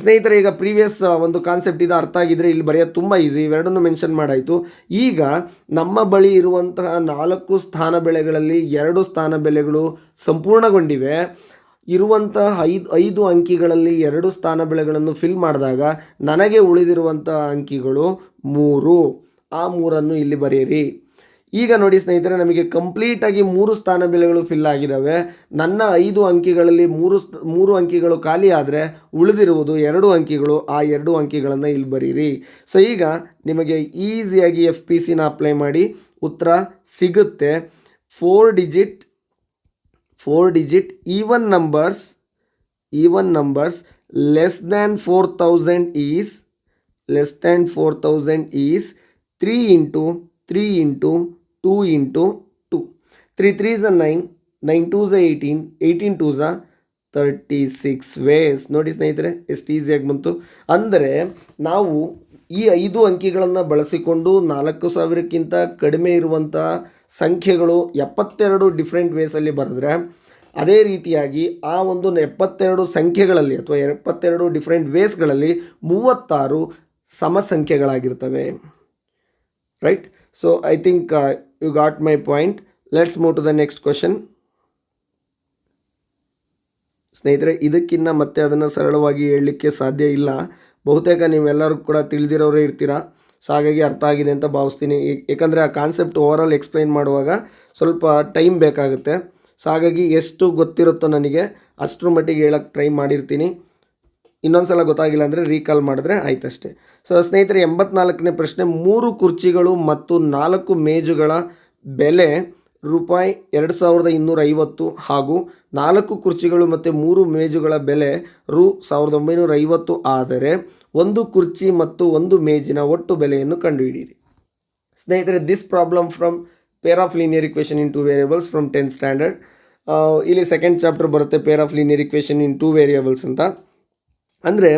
Speaker 1: ಸ್ನೇಹಿತರೆ, ಈಗ ಪ್ರೀವಿಯಸ್ ಒಂದು ಕಾನ್ಸೆಪ್ಟ್ ಇದು ಅರ್ಥ ಆಗಿದ್ರೆ ಇಲ್ಲಿ ಬರೆಯೋದು ತುಂಬ ಈಸಿ. ಇವೆರಡನ್ನು ಮೆನ್ಷನ್ ಮಾಡಾಯಿತು. ಈಗ ನಮ್ಮ ಬಳಿ ಇರುವಂತಹ 4 ಸ್ಥಾನ ಬೆಲೆಗಳಲ್ಲಿ 2 ಸ್ಥಾನ ಬೆಲೆಗಳು ಸಂಪೂರ್ಣಗೊಂಡಿವೆ. ಇರುವಂತಹ 5 ಅಂಕಿಗಳಲ್ಲಿ 2 ಸ್ಥಾನ ಬೆಲೆಗಳನ್ನು ಫಿಲ್ ಮಾಡಿದಾಗ ನನಗೆ ಉಳಿದಿರುವಂಥ ಅಂಕಿಗಳು 3. ಆ 3ಅನ್ನು ಇಲ್ಲಿ ಬರೆಯಿರಿ. ಈಗ ನೋಡಿ ಸ್ನೇಹಿತರೆ, ನಮಗೆ ಕಂಪ್ಲೀಟಾಗಿ 3 ಸ್ಥಾನ ಬೆಲೆಗಳು ಫಿಲ್ ಆಗಿದ್ದಾವೆ. ನನ್ನ 5 ಅಂಕಿಗಳಲ್ಲಿ 3 ಅಂಕಿಗಳು ಖಾಲಿ ಆದರೆ ಉಳಿದಿರುವುದು 2 ಅಂಕಿಗಳು. ಆ 2 ಅಂಕಿಗಳನ್ನು ಇಲ್ಲಿ ಬರೀರಿ. ಸೊ ಈಗ ನಿಮಗೆ ಈಸಿಯಾಗಿ FPCನ ಅಪ್ಲೈ ಮಾಡಿ ಉತ್ತರ ಸಿಗುತ್ತೆ. 4 digit even numbers less than 4000 is 3 into 2 into 2. 3 3s are 9, 9 2s are 18, 18 2s are 36 ways. ನೋಡಿ ಸ್ನೇಹಿತರೆ, ಎಷ್ಟು ಈಸಿಯಾಗಿ ಬಂತು. ಅಂದರೆ ನಾವು ಈ 5 ಅಂಕಿಗಳನ್ನು ಬಳಸಿಕೊಂಡು 4000ಕ್ಕಿಂತ ಕಡಿಮೆ ಇರುವಂಥ ಸಂಖ್ಯೆಗಳು 72 ಡಿಫ್ರೆಂಟ್ ವೇಸಲ್ಲಿ ಬರೆದ್ರೆ, ಅದೇ ರೀತಿಯಾಗಿ ಆ ಒಂದು 72 ಸಂಖ್ಯೆಗಳಲ್ಲಿ ಅಥವಾ 72 ಡಿಫ್ರೆಂಟ್ ವೇಸ್ಗಳಲ್ಲಿ 36 ಸಮ ಸಂಖ್ಯೆಗಳಾಗಿರ್ತವೆ. Right. So I think you got my point. Let's move to the next question. ಸ್ನೇಹಿತರೆ, ಇದಕ್ಕಿಂತ ಮತ್ತೆ ಅದನ್ನು ಸರಳವಾಗಿ ಹೇಳಲಿಕ್ಕೆ ಸಾಧ್ಯ ಇಲ್ಲ. ಬಹುತೇಕ ನೀವೆಲ್ಲರೂ ಕೂಡ ತಿಳಿದಿರೋರೇ ಇರ್ತೀರಾ. ಸೊ ಹಾಗಾಗಿ ಅರ್ಥ ಆಗಿದೆ ಅಂತ ಭಾವಿಸ್ತೀನಿ. ಏಕೆಂದರೆ ಆ ಕಾನ್ಸೆಪ್ಟ್ ಓವರಾಲ್ ಎಕ್ಸ್ಪ್ಲೈನ್ ಮಾಡುವಾಗ ಸ್ವಲ್ಪ ಟೈಮ್ ಬೇಕಾಗುತ್ತೆ. ಸೊ ಹಾಗಾಗಿ ಎಷ್ಟು ಗೊತ್ತಿರುತ್ತೋ ನನಗೆ ಅಷ್ಟರ ಮಟ್ಟಿಗೆ ಹೇಳೋಕ್ಕೆ ಟ್ರೈ ಮಾಡಿರ್ತೀನಿ. ಇನ್ನೊಂದು ಸಲ ಗೊತ್ತಾಗಿಲ್ಲ ಅಂದರೆ ರೀಕಾಲ್ ಮಾಡಿದ್ರೆ ಆಯ್ತಷ್ಟೇ. ಸೊ ಸ್ನೇಹಿತರೆ, 84ನೇ ಪ್ರಶ್ನೆ. 3 ಕುರ್ಚಿಗಳು ಮತ್ತು 4 ಮೇಜುಗಳ ಬೆಲೆ ರೂಪಾಯಿ 2250 ಹಾಗೂ 4 ಕುರ್ಚಿಗಳು ಮತ್ತು 3 ಮೇಜುಗಳ ಬೆಲೆ ರು 1950 ಆದರೆ 1 ಕುರ್ಚಿ ಮತ್ತು 1 ಮೇಜಿನ ಒಟ್ಟು ಬೆಲೆಯನ್ನು ಕಂಡುಹಿಡಿಯಿರಿ. ಸ್ನೇಹಿತರೆ, this problem from pair of linear equation in 2 variables from 10th standard. ಇಲ್ಲಿ ಸೆಕೆಂಡ್ ಚಾಪ್ಟರ್ ಬರುತ್ತೆ, pair of linear equation in 2 variables ಅಂತ. ಅಂದರೆ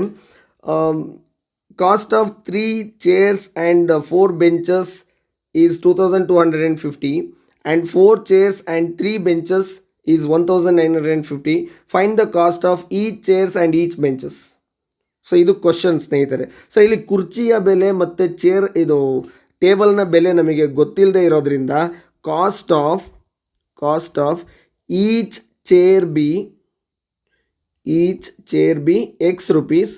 Speaker 1: cost of 3 chairs and 4 benches is 2250 and 4 chairs and 3 benches is 1950. Find the cost of each chairs and each benches. So ಇದು ಕ್ವಶನ್ ಸ್ನೇಹಿತರೆ. ಸೊ ಇಲ್ಲಿ ಕುರ್ಚಿಯ ಬೆಲೆ ಮತ್ತು ಇದು ಟೇಬಲ್ನ ಬೆಲೆ ನಮಗೆ ಗೊತ್ತಿಲ್ಲದೆ ಇರೋದ್ರಿಂದ cost of each chair be X rupees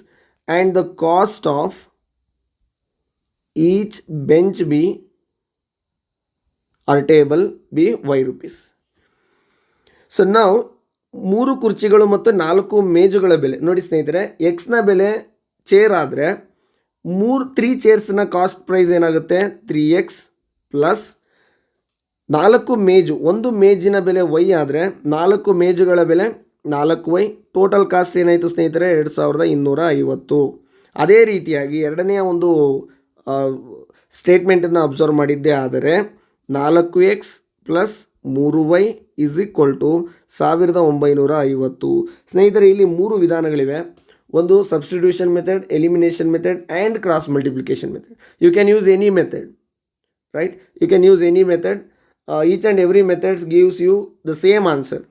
Speaker 1: and the cost of each bench be or table be Y rupees. So now 3 ಕುರ್ಚಿಗಳು ಮತ್ತು 4 ಮೇಜುಗಳ ಬೆಲೆ ನೋಡಿ ಸ್ನೇಹಿತರೆ. ಎಕ್ಸ್ನ ಬೆಲೆ ಚೇರ್ ಆದರೆ 3 ಚೇರ್ಸ್ನ ಕಾಸ್ಟ್ ಪ್ರೈಸ್ ಏನಾಗುತ್ತೆ 3x ಪ್ಲಸ್ 4 ಮೇಜು, 1 ಮೇಜಿನ ಬೆಲೆ y ಆದರೆ 4 ಮೇಜುಗಳ ಬೆಲೆ 4y. ಟೋಟಲ್ ಕಾಸ್ಟ್ ಏನಾಯಿತು ಸ್ನೇಹಿತರೆ 2250. ಅದೇ ರೀತಿಯಾಗಿ ಎರಡನೆಯ ಒಂದು ಸ್ಟೇಟ್ಮೆಂಟನ್ನು ಅಬ್ಸರ್ವ್ ಮಾಡಿದ್ದೇ ಆದರೆ 4x plus 3y is equal to 1950. ಸ್ನೇಹಿತರೆ, ಇಲ್ಲಿ 3 ವಿಧಾನಗಳಿವೆ. ಒಂದು substitution method, elimination method and cross multiplication method. You can use any method, right? You can use any method. Each and every methods gives you the same answer.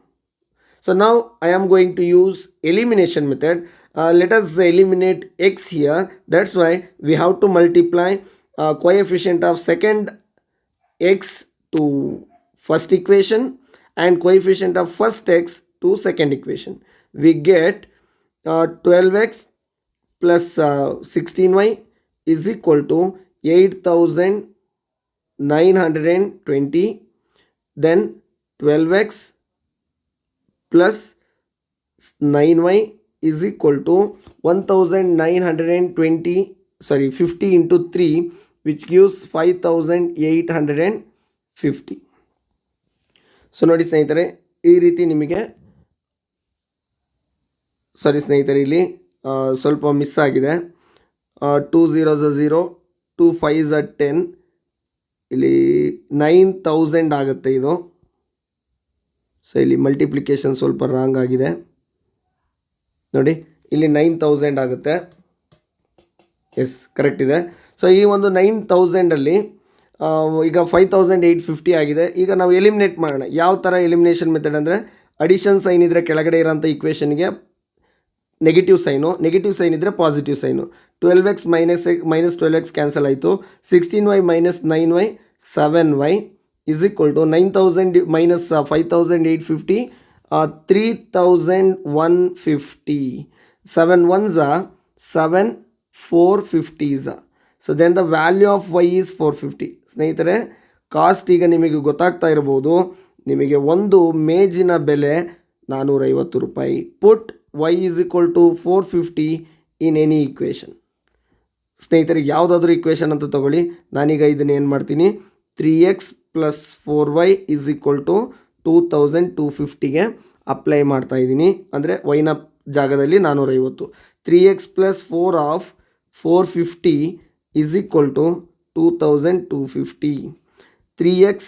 Speaker 1: So now I am going to use elimination method. Let us eliminate x here. That's why we have to multiply coefficient of second x to first equation and coefficient of first x to second equation. We get 12x plus 16y is equal to 8920. Then 12x plus 9y is equal to 1920, 50 into 3 which gives 5850. So ನೋಡಿ ಸ್ನೇಹಿತರೆ, ಈ ರೀತಿ ನಿಮಗೆ ಸರಿ ಸ್ನೇಹಿತರೆ, ಇಲ್ಲಿ ಸ್ವಲ್ಪ ಮಿಸ್ ಆಗಿದೆ. 2 zeros 0, 2 5s 10, ಇಲ್ಲಿ 9000 ಆಗುತ್ತೆ ಇದು. ಸೊ ಇಲ್ಲಿ ಮಲ್ಟಿಪ್ಲಿಕೇಶನ್ ಸ್ವಲ್ಪ ರಾಂಗ್ ಆಗಿದೆ ನೋಡಿ, ಇಲ್ಲಿ 9000 ಆಗುತ್ತೆ. ಎಸ್, ಕರೆಕ್ಟ್ ಇದೆ. ಸೊ ಈ ಒಂದು 9000ಅಲ್ಲಿ ಈಗ 5850 ಆಗಿದೆ. ಈಗ ನಾವು ಎಲಿಮಿನೇಟ್ ಮಾಡೋಣ. ಯಾವ ಥರ ಎಲಿಮಿನೇಷನ್ ಮೆಥಡ್ ಅಂದರೆ, ಅಡಿಷನ್ ಸೈನ್ ಇದ್ದರೆ ಕೆಳಗಡೆ ಇರೋಂಥ ಇಕ್ವೇಷನ್ಗೆ ನೆಗೆಟಿವ್ ಸೈನ್ ಇದ್ದರೆ positive sign. 12x minus 12x cancel ಆಯಿತು. 16y minus 9y 7y is equal to 9000 minus 5850 3150. 7 1s 7 450s. So then the value of y is 450. ಸ್ನೇಹಿತರೆ, ಕಾಸ್ಟ್ ಈಗ ನಿಮಗೆ ಗೊತ್ತಾಗ್ತಾ ಇರ್ಬೋದು. ನಿಮಗೆ ಒಂದು ಮೇಜಿನ ಬೆಲೆ 450 ರೂಪಾಯಿ. Put y is equal to 450 in any equation. ಸ್ನೇಹಿತರೆ, ಯಾವುದಾದ್ರೂ ಈಕ್ವೇಷನ್ ಅಂತ ತಗೊಳ್ಳಿ. ನಾನೀಗ ಇದನ್ನು ಏನು ಮಾಡ್ತೀನಿ, 3x plus 4y is equal to 2250ಗೆ ಅಪ್ಲೈ ಮಾಡ್ತಾ ಇದ್ದೀನಿ. ಅಂದರೆ ವೈನ ಜಾಗದಲ್ಲಿ 450. 3x plus 4 of 450 is equal to 2250. 3x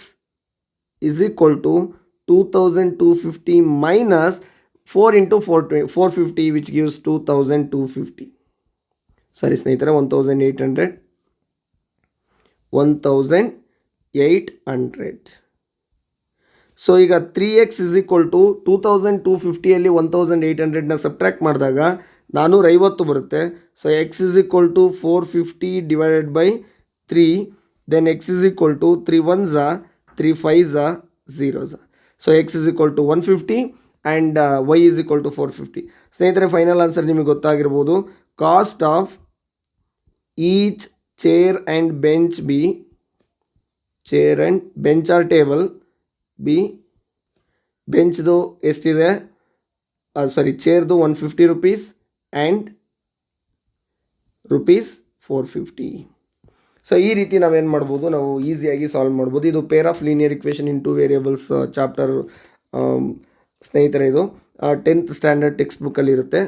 Speaker 1: is equal to 2250 minus 4 into 450 which gives 2250. ಸರಿ ಸ್ನೇಹಿತರೆ, 1800. ಸೊ ಈಗ 3x ಇಸ್ ಈಕ್ವಲ್ ಟು 2250ಅಲ್ಲಿ 1800ನ ಸಬ್ಟ್ರ್ಯಾಕ್ಟ್ ಮಾಡಿದಾಗ 450 ಬರುತ್ತೆ. So x is equal to 450 divided by 3. Then x is equal to 3 1s 3 5s 0s. So x is equal to 150 and y is equal to 450. ಸ್ನೇಹಿತರೆ, ಫೈನಲ್ ಆನ್ಸರ್ ನಿಮಗೆ ಗೊತ್ತಾಗಿರ್ಬೋದು. Cost of each chair and bench be, chair and bench are table be, ಬೆಂಚ್ದು ಎಷ್ಟಿದೆ, ಚೇರ್ದು 150 rupees ಆ್ಯಂಡ್ ₹450. ಸೊ ಈ ರೀತಿ ನಾವೇನು ಮಾಡ್ಬೋದು, ನಾವು ಈಸಿಯಾಗಿ ಸಾಲ್ವ್ ಮಾಡ್ಬೋದು. ಇದು pair of linear equation in 2 variables chapter ಸ್ನೇಹಿತರೆ. ಇದು 10th ಸ್ಟ್ಯಾಂಡರ್ಡ್ ಟೆಕ್ಸ್ಟ್ ಬುಕ್ಕಲ್ಲಿ ಇರುತ್ತೆ.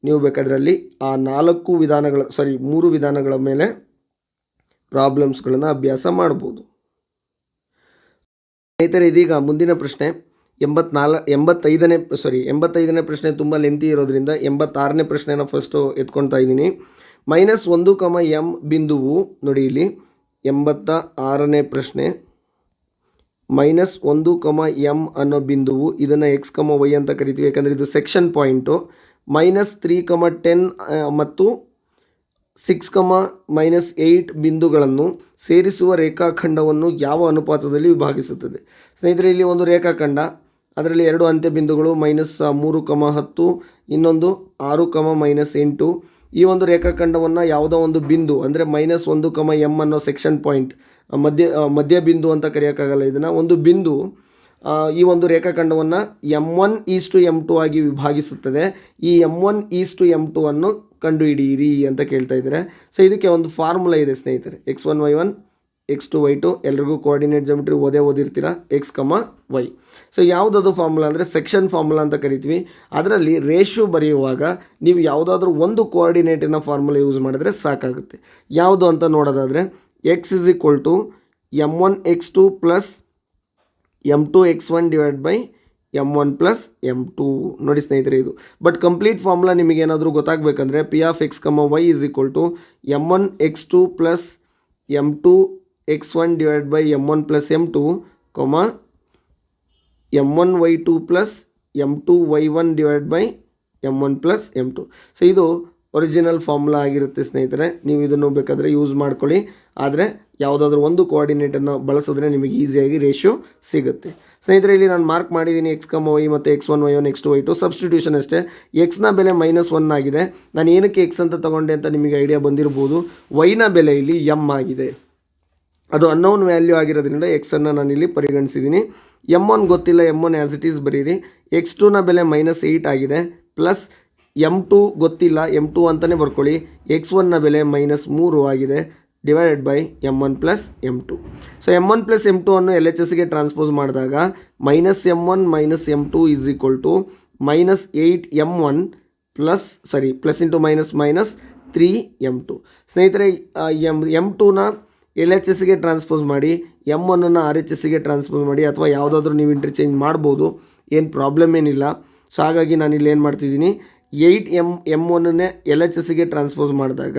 Speaker 1: ನೀವು ಬೇಕಾದ್ರಲ್ಲಿ ಆ 3 ವಿಧಾನಗಳ ಮೇಲೆ ಪ್ರಾಬ್ಲಮ್ಸ್ಗಳನ್ನು ಅಭ್ಯಾಸ ಮಾಡ್ಬೋದು. ಸ್ನೇಹಿತರೆ, ಇದೀಗ ಮುಂದಿನ ಪ್ರಶ್ನೆ 85ನೇ ಪ್ರಶ್ನೆ ತುಂಬ ಲೆಂತಿ ಇರೋದ್ರಿಂದ 86ನೇ ಪ್ರಶ್ನೆನ ಫಸ್ಟು ಎತ್ಕೊಳ್ತಾ ಇದ್ದೀನಿ. -1, ಬಿಂದುವು ನೋಡಿ ಇಲ್ಲಿ 86ನೇ ಪ್ರಶ್ನೆ. -1, ಅನ್ನೋ ಬಿಂದುವು, ಇದನ್ನು x, y ಅಂತ ಕರಿತೀವಿ ಯಾಕಂದರೆ ಇದು ಸೆಕ್ಷನ್ ಪಾಯಿಂಟು. -3, 10 ಮತ್ತು 6, -8 ಬಿಂದುಗಳನ್ನು ಸೇರಿಸುವ ರೇಖಾಖಂಡವನ್ನು ಯಾವ ಅನುಪಾತದಲ್ಲಿ ವಿಭಾಗಿಸುತ್ತದೆ? ಸ್ನೇಹಿತರೆ, ಇಲ್ಲಿ ಒಂದು ರೇಖಾಖಂಡ, ಅದರಲ್ಲಿ 2 ಅಂತ್ಯ ಬಿಂದುಗಳು -3, 10, ಇನ್ನೊಂದು 6, -8. ಈ ಒಂದು ರೇಖಾಖಂಡವನ್ನು ಯಾವುದೋ ಒಂದು ಬಿಂದು ಅಂದರೆ -1, ಅನ್ನೋ ಸೆಕ್ಷನ್ ಪಾಯಿಂಟ್, ಮಧ್ಯ ಬಿಂದು ಅಂತ ಕರೆಯೋಕ್ಕಾಗಲ್ಲ ಇದನ್ನು, ಒಂದು ಬಿಂದು ಈ ಒಂದು ರೇಖಾಖಂಡವನ್ನು m1:m2 ಆಗಿ ವಿಭಾಗಿಸುತ್ತದೆ. ಈ m1:m2 ಅನ್ನು ಕಂಡುಹಿಡಿಯಿರಿ ಅಂತ ಕೇಳ್ತಾ ಇದ್ದಾರೆ. ಸೊ ಇದಕ್ಕೆ ಒಂದು ಫಾರ್ಮುಲಾ ಇದೆ ಸ್ನೇಹಿತರೆ. x1 y1 x2 y2 ಎಲ್ರಿಗೂ ಕೋಆರ್ಡಿನೇಟ್ ಜಾಮೆಟ್ರಿ ಓದಿರ್ತೀರ, x, y. ಸೊ ಯಾವುದದು ಫಾರ್ಮುಲಾ ಅಂದರೆ ಸೆಕ್ಷನ್ ಫಾರ್ಮುಲಾ ಅಂತ ಕರಿತೀವಿ. ಅದರಲ್ಲಿ ರೇಷಿಯೋ ಬರೆಯುವಾಗ ನೀವು ಯಾವುದಾದ್ರೂ ಒಂದು ಕೋಆರ್ಡಿನೇಟಿನ ಫಾರ್ಮುಲಾ ಯೂಸ್ ಮಾಡಿದ್ರೆ ಸಾಕಾಗುತ್ತೆ. ಯಾವುದು ಅಂತ ನೋಡೋದಾದರೆ x is equal to m1x2 plus m2x1 divide by m1 plus m2. ನೋಡಿ ಸ್ನೇಹಿತರೆ, ಇದು ಬಟ್ ಕಂಪ್ಲೀಟ್ ಫಾರ್ಮುಲಾ ನಿಮಗೇನಾದರೂ ಗೊತ್ತಾಗಬೇಕಂದ್ರೆ p of x, y is equal to m1x2 plus m2x1 divide by m1 plus m2, m1y2 plus m2y1 divide by m1 plus m2. So ಇದು ಒರಿಜಿನಲ್ ಫಾರ್ಮುಲಾ ಆಗಿರುತ್ತೆ ಸ್ನೇಹಿತರೆ. ನೀವು ಇದನ್ನು ಬೇಕಾದರೆ ಯೂಸ್ ಮಾಡ್ಕೊಳ್ಳಿ. ಆದರೆ ಯಾವುದಾದ್ರೂ ಒಂದು ಕೋಆರ್ಡಿನೇಟನ್ನು ಬಳಸಿದ್ರೆ ನಿಮಗೆ ಈಸಿಯಾಗಿ ರೇಷಿಯೋ ಸಿಗುತ್ತೆ. ಸ್ನೇಹಿತರೆ, ಇಲ್ಲಿ ನಾನು ಮಾರ್ಕ್ ಮಾಡಿದ್ದೀನಿ x, y ಮತ್ತು x1 y1 x2 y2 substitution ಅಷ್ಟೇ. ಎಕ್ಸ್ನ ಬೆಲೆ -1 ಆಗಿದೆ. ನಾನು ಏನಕ್ಕೆ x ಅಂತ ತೊಗೊಂಡೆ ಅಂತ ನಿಮಗೆ ಐಡಿಯಾ ಬಂದಿರ್ಬೋದು. ವೈನ ಬೆಲೆ ಇಲ್ಲಿ m ಆಗಿದೆ. ಅದು ಅನ್ನೋನ್ ವ್ಯಾಲ್ಯೂ ಆಗಿರೋದ್ರಿಂದ ಎಕ್ಸನ್ನು ನಾನಿಲ್ಲಿ ಪರಿಗಣಿಸಿದ್ದೀನಿ. m1 ಗೊತ್ತಿಲ್ಲ, m1 ಆ್ಯಸ್ ಇಟ್ ಈಸ್ ಬರೀರಿ. x2ನ ಬೆಲೆ -8 ಆಗಿದೆ. ಪ್ಲಸ್ m2 ಗೊತ್ತಿಲ್ಲ, m2 ಅಂತಲೇ ಬರ್ಕೊಳ್ಳಿ. x1ನ ಬೆಲೆ -3 ಆಗಿದೆ. Divided by m1 plus m2. So m1 plus m2 ಅನ್ನು ಎಲ್ ಎಚ್ ಎಸ್ಗೆ ಟ್ರಾನ್ಸ್ಪೋಸ್ ಮಾಡಿದಾಗ minus m1 minus m2 is equal to minus 8m1 plus into minus 3m2. ಸ್ನೇಹಿತರೆ m2ನ ಎಲ್ ಎಚ್ ಎಸ್ಗೆ ಟ್ರಾನ್ಸ್ಪೋಸ್ ಮಾಡಿ m1ಅನ್ನು ಆರ್ ಎಚ್ ಎಸ್ಗೆ ಟ್ರಾನ್ಸ್ಪೋಸ್ ಮಾಡಿ, ಅಥವಾ ಯಾವುದಾದ್ರೂ ನೀವು ಇಂಟರ್ಚೇಂಜ್ ಮಾಡ್ಬೋದು, ಏನು ಪ್ರಾಬ್ಲಮ್ ಏನಿಲ್ಲ. ಸೊ ಹಾಗಾಗಿ ನಾನು ಇಲ್ಲಿ ಏನು ಮಾಡ್ತಿದ್ದೀನಿ, 8m1ನೇ ಎಲ್ ಎಚ್ ಎಸ್ಗೆ ಟ್ರಾನ್ಸ್ಪೋಸ್ ಮಾಡಿದಾಗ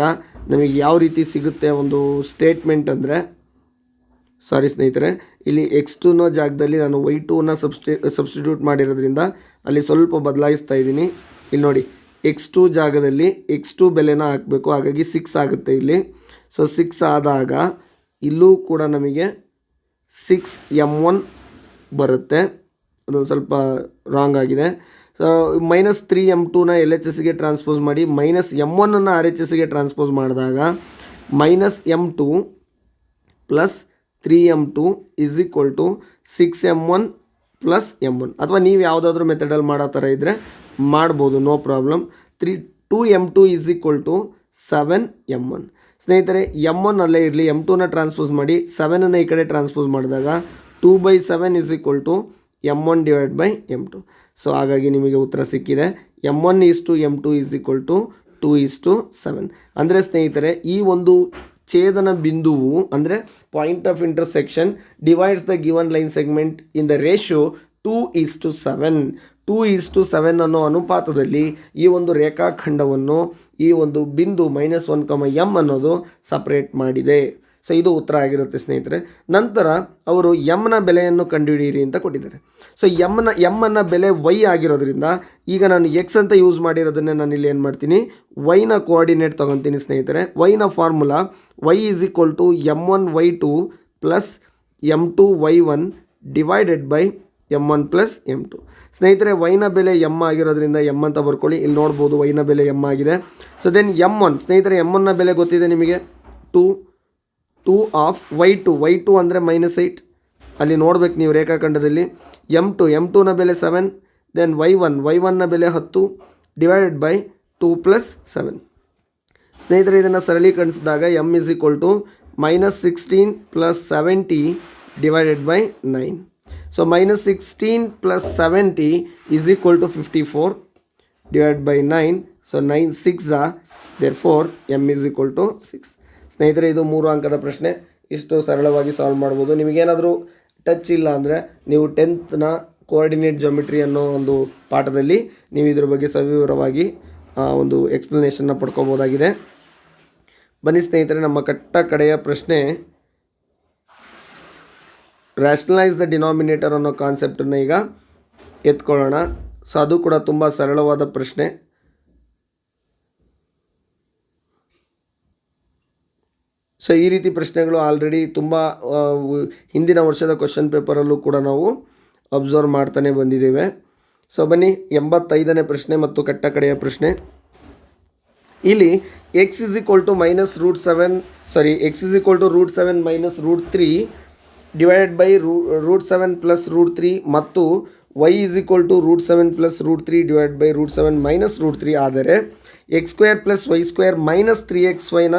Speaker 1: ನಮಗೆ ಯಾವ ರೀತಿ ಸಿಗುತ್ತೆ ಒಂದು ಸ್ಟೇಟ್ಮೆಂಟ್ ಅಂದರೆ, ಸಾರಿ ಸ್ನೇಹಿತರೆ, ಇಲ್ಲಿ x2ನ ಜಾಗದಲ್ಲಿ ನಾನು y2ನ ಸಬ್ಸ್ಟಿಟ್ಯೂಟ್ ಮಾಡಿರೋದ್ರಿಂದ ಅಲ್ಲಿ ಸ್ವಲ್ಪ ಬದಲಾಯಿಸ್ತಾ ಇದ್ದೀನಿ. ಇಲ್ಲಿ ನೋಡಿ, x2 ಜಾಗದಲ್ಲಿ x2 ಬೆಲೆನ ಹಾಕಬೇಕು, ಹಾಗಾಗಿ 6 ಆಗುತ್ತೆ ಇಲ್ಲಿ. ಸೊ 6 ಆದಾಗ ಇಲ್ಲೂ ಕೂಡ ನಮಗೆ 6m1 ಬರುತ್ತೆ, ಅದೊಂದು ಸ್ವಲ್ಪ ರಾಂಗ್ ಆಗಿದೆ. ಸೊ ಮೈನಸ್ 3m2ನ ಎಲ್ ಎಚ್ ಎಸ್ಗೆ ಟ್ರಾನ್ಸ್ಪೋಸ್ ಮಾಡಿ ಮೈನಸ್ m1ಅನ್ನು ಆರ್ ಎಚ್ ಎಸ್ಗೆ ಟ್ರಾನ್ಸ್ಪೋಸ್ ಮಾಡಿದಾಗ minus m2 plus 3m2 is equal to 6m1 plus m1, ಅಥವಾ ನೀವು ಯಾವುದಾದ್ರೂ ಮೆಥಡಲ್ಲಿ ಮಾಡೋ ಥರ ಇದ್ದರೆ ಮಾಡ್ಬೋದು, no problem. 2m2 is equal to 7m1. ಸ್ನೇಹಿತರೆ m1 ಅಲ್ಲೇ ಇರಲಿ, m2ನ ಟ್ರಾನ್ಸ್ಪೋಸ್ ಮಾಡಿ 7ಅನ್ನು ಈ ಕಡೆ ಟ್ರಾನ್ಸ್ಪೋಸ್ ಮಾಡಿದಾಗ 2/7 is equal to m1 divide by m2. So ಹಾಗಾಗಿ ನಿಮಗೆ ಉತ್ತರ ಸಿಕ್ಕಿದೆ. m1 is to m2 is equal to 2:7. ಅಂದರೆ ಸ್ನೇಹಿತರೆ ಈ ಒಂದು ಛೇದನ ಬಿಂದುವು ಅಂದರೆ point of intersection divides the given line segment in the ratio 2:7. 2:7 ಅನ್ನೋ ಅನುಪಾತದಲ್ಲಿ ಈ ಒಂದು ರೇಖಾಖಂಡವನ್ನು ಈ ಒಂದು ಬಿಂದು -1, m ಅನ್ನೋದು ಸಪ್ರೇಟ್ ಮಾಡಿದೆ. ಸೊ ಇದು ಉತ್ತರ ಆಗಿರುತ್ತೆ ಸ್ನೇಹಿತರೆ. ನಂತರ ಅವರು ಎಮ್ನ ಬೆಲೆಯನ್ನು ಕಂಡುಹಿಡಿಯಿರಿ ಅಂತ ಕೊಟ್ಟಿದ್ದಾರೆ. ಸೊ ಎಮ್ಮನ ಬೆಲೆ y ಆಗಿರೋದ್ರಿಂದ ಈಗ ನಾನು x ಅಂತ ಯೂಸ್ ಮಾಡಿರೋದನ್ನೇ ನಾನು ಇಲ್ಲಿ ಏನು ಮಾಡ್ತೀನಿ, y ಕೋಆರ್ಡಿನೇಟ್ ತೊಗೊತೀನಿ ಸ್ನೇಹಿತರೆ. y formula y is equal to m1y2 plus m2y1 divided by m1 plus m2. ಸ್ನೇಹಿತರೆ y ಬೆಲೆ m ಆಗಿರೋದ್ರಿಂದ m ಅಂತ ಬರ್ಕೊಳ್ಳಿ. ಇಲ್ಲಿ ನೋಡ್ಬೋದು y ಬೆಲೆ m ಆಗಿದೆ. ಸೊ ದೆನ್ m1 ಸ್ನೇಹಿತರೆ m1ನ ಬೆಲೆ ಗೊತ್ತಿದೆ ನಿಮಗೆ, 2 ಆಫ್ y2 ಅಂದರೆ -8, ಅಲ್ಲಿ ನೋಡ್ಬೇಕು ನೀವು ರೇಖಾಖಂಡದಲ್ಲಿ. m2ನ ಬೆಲೆ 7, ದೆನ್ y1ನ ಬೆಲೆ 10 ಡಿವೈಡೆಡ್ ಬೈ 2 ಪ್ಲಸ್ 7. ಸ್ನೇಹಿತರೆ ಇದನ್ನು ಸರಳೀಕರಿಸಿದಾಗ m is equal to -16 plus 70 divided by 9. So -16 plus 70 is equal to 54 divide by 9. So 9 6 therefore m is equal to 6. ಸ್ನೇಹಿತರೆ ಇದು 3 ಅಂಕದ ಪ್ರಶ್ನೆ, ಇಷ್ಟು ಸರಳವಾಗಿ ಸಾಲ್ವ್ ಮಾಡ್ಬೋದು. ನಿಮಗೇನಾದರೂ ಟಚ್ ಇಲ್ಲ ಅಂದರೆ ನೀವು 10th ಕೋಆರ್ಡಿನೇಟ್ ಜೋಮೆಟ್ರಿ ಅನ್ನೋ ಒಂದು ಪಾಠದಲ್ಲಿ ನೀವು ಇದ್ರ ಬಗ್ಗೆ ಸವಿವರವಾಗಿ ಒಂದು ಎಕ್ಸ್ಪ್ಲನೇಷನ್ನ ಪಡ್ಕೋಬೋದಾಗಿದೆ. ಬನ್ನಿ ಸ್ನೇಹಿತರೆ, ನಮ್ಮ ಕಡೆಯ ಪ್ರಶ್ನೆ, ರ್ಯಾಷನಲೈಸ್ ದ ಡಿನಾಮಿನೇಟರ್ ಅನ್ನೋ ಕಾನ್ಸೆಪ್ಟನ್ನು ಈಗ ಎತ್ಕೊಳ್ಳೋಣ. ಸೊ ಅದು ಕೂಡ ತುಂಬ ಸರಳವಾದ ಪ್ರಶ್ನೆ. ಸೊ ಈ ರೀತಿ ಪ್ರಶ್ನೆಗಳು ಆಲ್ರೆಡಿ ತುಂಬ ಹಿಂದಿನ ವರ್ಷದ ಕ್ವಶನ್ ಪೇಪರಲ್ಲೂ ಕೂಡ ನಾವು ಅಬ್ಸರ್ವ್ ಮಾಡ್ತಾನೆ ಬಂದಿದ್ದೇವೆ. ಸೊ ಬನ್ನಿ 85ನೇ ಪ್ರಶ್ನೆ ಮತ್ತು ಕಡೆಯ ಪ್ರಶ್ನೆ. ಇಲ್ಲಿ x is equal to √7 minus √3 divided by √7 plus √3 ಮತ್ತು y is equal to √7 plus √3 divided by √7 minus √3 ಆದರೆ x² plus y² minus 3xyನ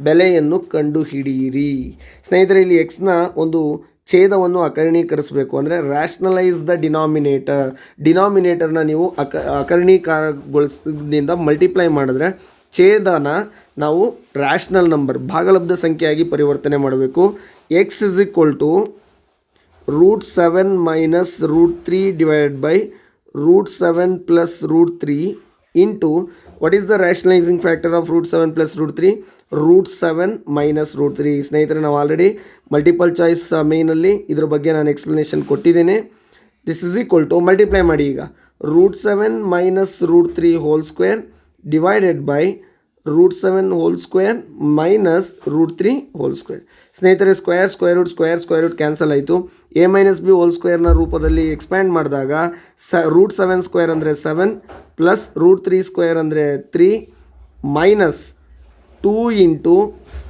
Speaker 1: ಬೆಲೆಯನ್ನು ಕಂಡುಹಿಡಿಯಿರಿ. ಸ್ನೇಹಿತರೆ ಇಲ್ಲಿ ಎಕ್ಸ್ನ ಒಂದು ಛೇದವನ್ನು ಅಕರ್ಣೀಕರಿಸಬೇಕು ಅಂದರೆ ರ್ಯಾಷನಲೈಸ್ ದ ಡಿನಾಮಿನೇಟರ್ನ ನೀವು ಅಕರ್ಣೀಕರಣದಿಂದ ಮಲ್ಟಿಪ್ಲೈ ಮಾಡಿದ್ರೆ ಛೇದನ ನಾವು ರ್ಯಾಷನಲ್ ನಂಬರ್ ಭಾಗಲಬ್ಧ ಸಂಖ್ಯೆಯಾಗಿ ಪರಿವರ್ತನೆ ಮಾಡಬೇಕು. X is equal to √7 minus √3 divided by √7 plus √3 into what is the rationalizing factor of √7 plus √3? √7 minus √3. ಸ್ನೇಹಿತರೆ ನಾವು ಆಲ್ರೆಡಿ ಮಲ್ಟಿಪಲ್ ಚಾಯ್ಸ್ ಮೇನಲ್ಲಿ ಇದ್ರ ಬಗ್ಗೆ ನಾನು ಎಕ್ಸ್ಪ್ಲನೇಷನ್ ಕೊಟ್ಟಿದ್ದೇನೆ. This is equal to multiply ಮಾಡಿ ಈಗ √7 minus √3 whole square divided by √7 whole square minus √3 whole square. ಸ್ನೇಹಿತರೆ ಸ್ಕ್ವೇರ್ ರೂಟ್ ಕ್ಯಾನ್ಸಲ್ ಆಯಿತು. a ಮೈನಸ್ ಬಿ ಹೋಲ್ ಸ್ಕ್ವೇರ್ನ ರೂಪದಲ್ಲಿ ಎಕ್ಸ್ಪ್ಯಾಂಡ್ ಮಾಡಿದಾಗ √7 ಸ್ಕ್ವೇರ್ ಅಂದರೆ 7 ಪ್ಲಸ್ √3 ಸ್ಕ್ವೇರ್ ಅಂದರೆ 3 minus 2 into